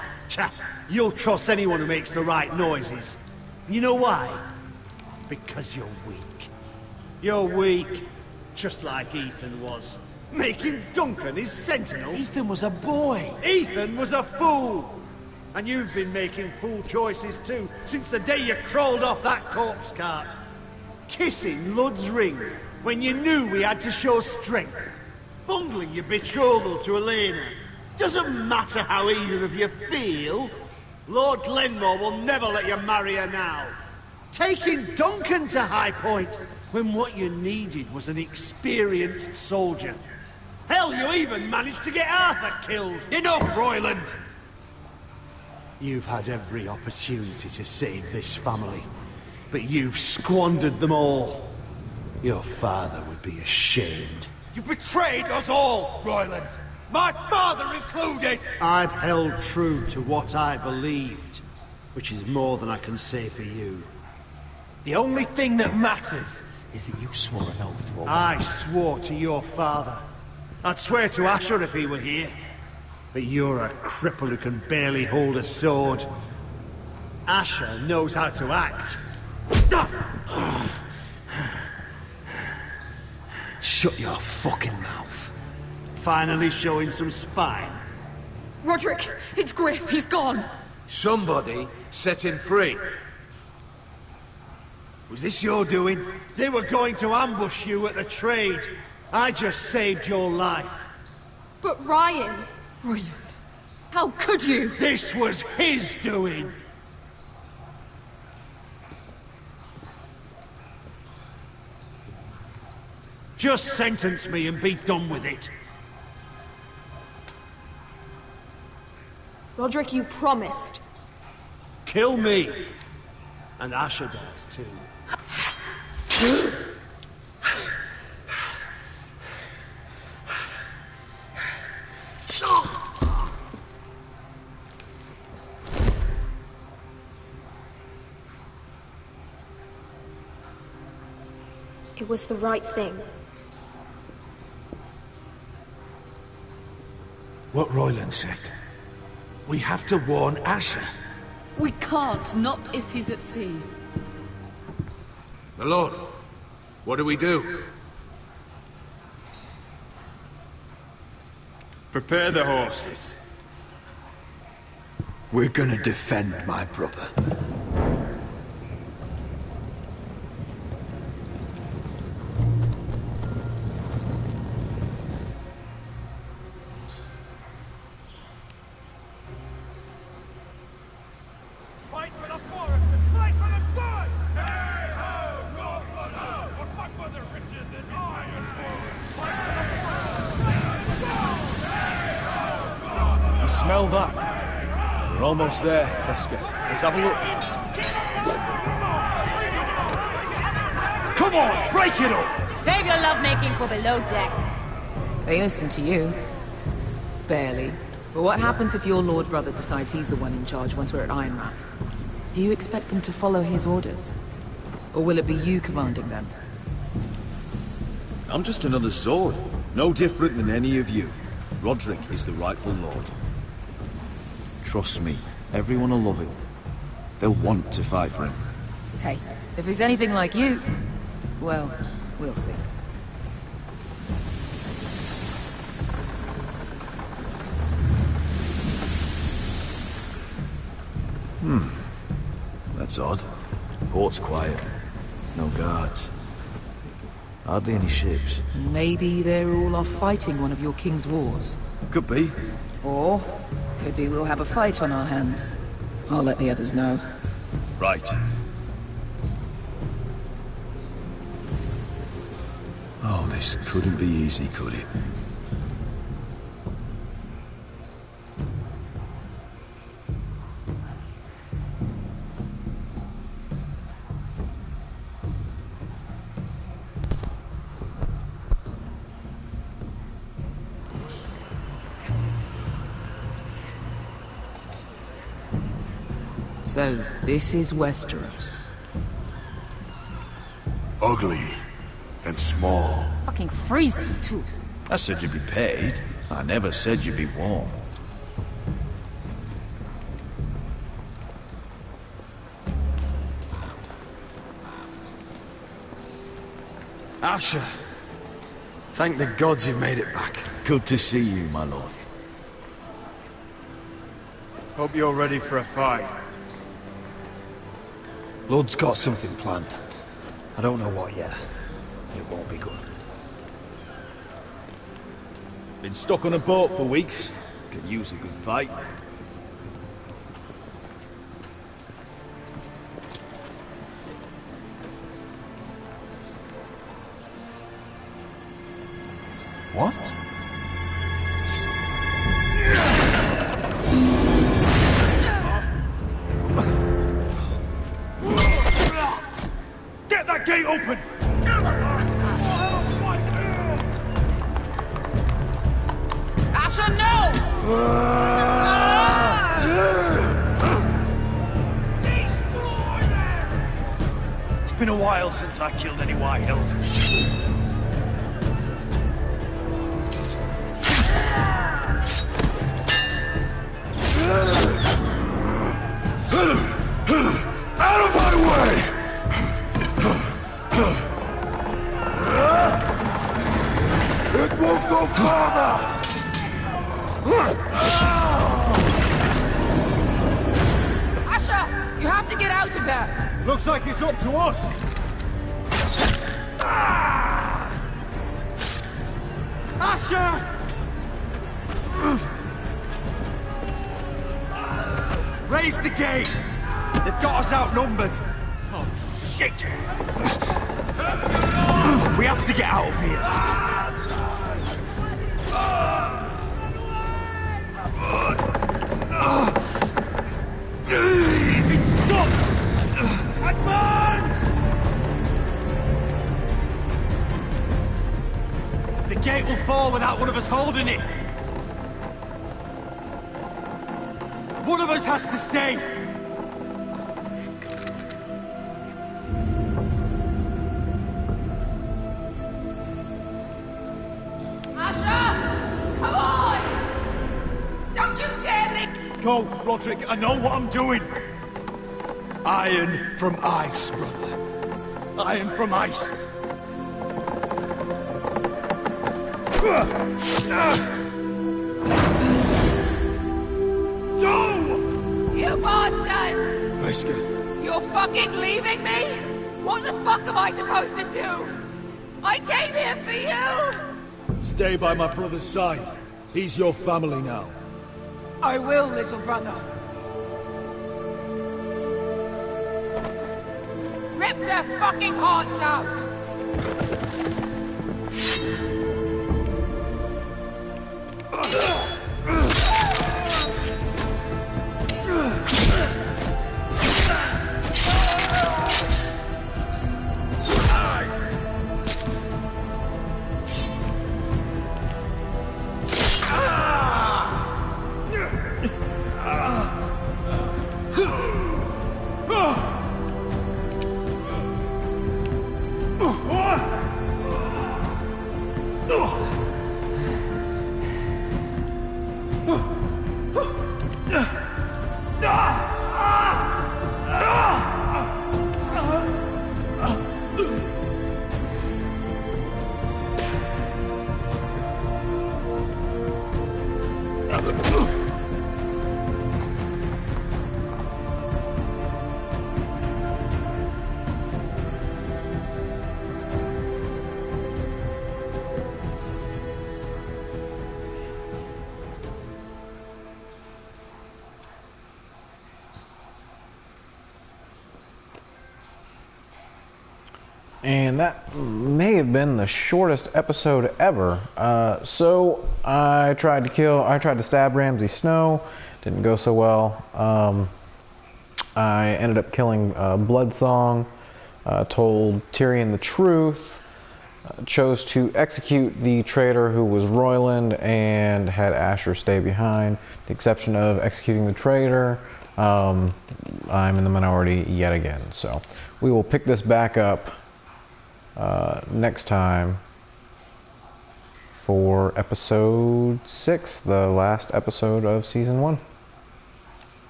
You'll trust anyone who makes the right noises. And you know why? Because you're weak. You're weak, just like Ethan was. Making Duncan his sentinel. Ethan was a boy. Ethan was a fool. And you've been making fool choices too, since the day you crawled off that corpse cart. Kissing Lud's ring, when you knew we had to show strength. Bungling your betrothal to Elena. Doesn't matter how either of you feel. Lord Glenmore will never let you marry her now. Taking Duncan to High Point, when what you needed was an experienced soldier. Hell, you even managed to get Arthur killed. Enough, Royland! You've had every opportunity to save this family, but you've squandered them all. Your father would be ashamed. You betrayed us all, Royland! My father included! I've held true to what I believed, which is more than I can say for you. The only thing that matters is that you swore an oath to obey. I swore to your father. I'd swear to Asher if he were here. But you're a cripple who can barely hold a sword. Asher knows how to act. Shut your fucking mouth. Finally showing some spine. Roderick, it's Griff. He's gone. Somebody set him free. Was this your doing? They were going to ambush you at the trade. I just saved your life. But Ryan... Royland, how could you? This was his doing. Just sentence me and be done with it. Roderick, you promised. Kill me. And Asher does too. It was the right thing. What Royland said. We have to warn Asher. We can't, not if he's at sea. My lord, what do we do? Prepare the horses. We're gonna defend my brother. Smell that? We're almost there, Wesker. Let's have a look. Come on, break it up! Save your lovemaking for below deck. They listen to you. Barely. But what happens if your lord brother decides he's the one in charge once we're at Ironrath? Do you expect them to follow his orders? Or will it be you commanding them? I'm just another sword. No different than any of you. Roderick is the rightful lord. Trust me, everyone will love him. They'll want to fight for him. Hey, if he's anything like you, well, we'll see. That's odd. Port's quiet. No guards. Hardly any ships. Maybe they're all off fighting one of your king's wars. Could be. Or, could be we'll have a fight on our hands. I'll let the others know. Right. Oh, this couldn't be easy, could it? So, this is Westeros. Ugly and small. Fucking freezing, too. I said you'd be paid. I never said you'd be warm. Asher, thank the gods you've made it back. Good to see you, my lord. Hope you're ready for a fight. Lord's got something planned. I don't know what yet. It won't be good. Been stuck on a boat for weeks. Could use a good fight. What? Get that gate open! Asher, no! It's been a while since I killed any White Hills. Out of my way! It won't go farther! Asher! You have to get out of there! Looks like it's up to us! Asher! Raise the gate! They've got us outnumbered! Oh, shit! We have to get out of here! It's stuck! Advance! The gate will fall without one of us holding it! One of us has to stay! Go, Roderick, I know what I'm doing! Iron from ice, brother. Iron from ice. Go! You bastard! Wesker. You're fucking leaving me? What the fuck am I supposed to do? I came here for you! Stay by my brother's side. He's your family now. I will, little brother. Rip their fucking hearts out! And that may have been the shortest episode ever. So I tried to stab Ramsay Snow. Didn't go so well. I ended up killing Bloodsong. Told Tyrion the truth. Chose to execute the traitor who was Royland and had Asher stay behind. The exception of executing the traitor, I'm in the minority yet again. So we will pick this back up next time for episode 6, the last episode of season 1.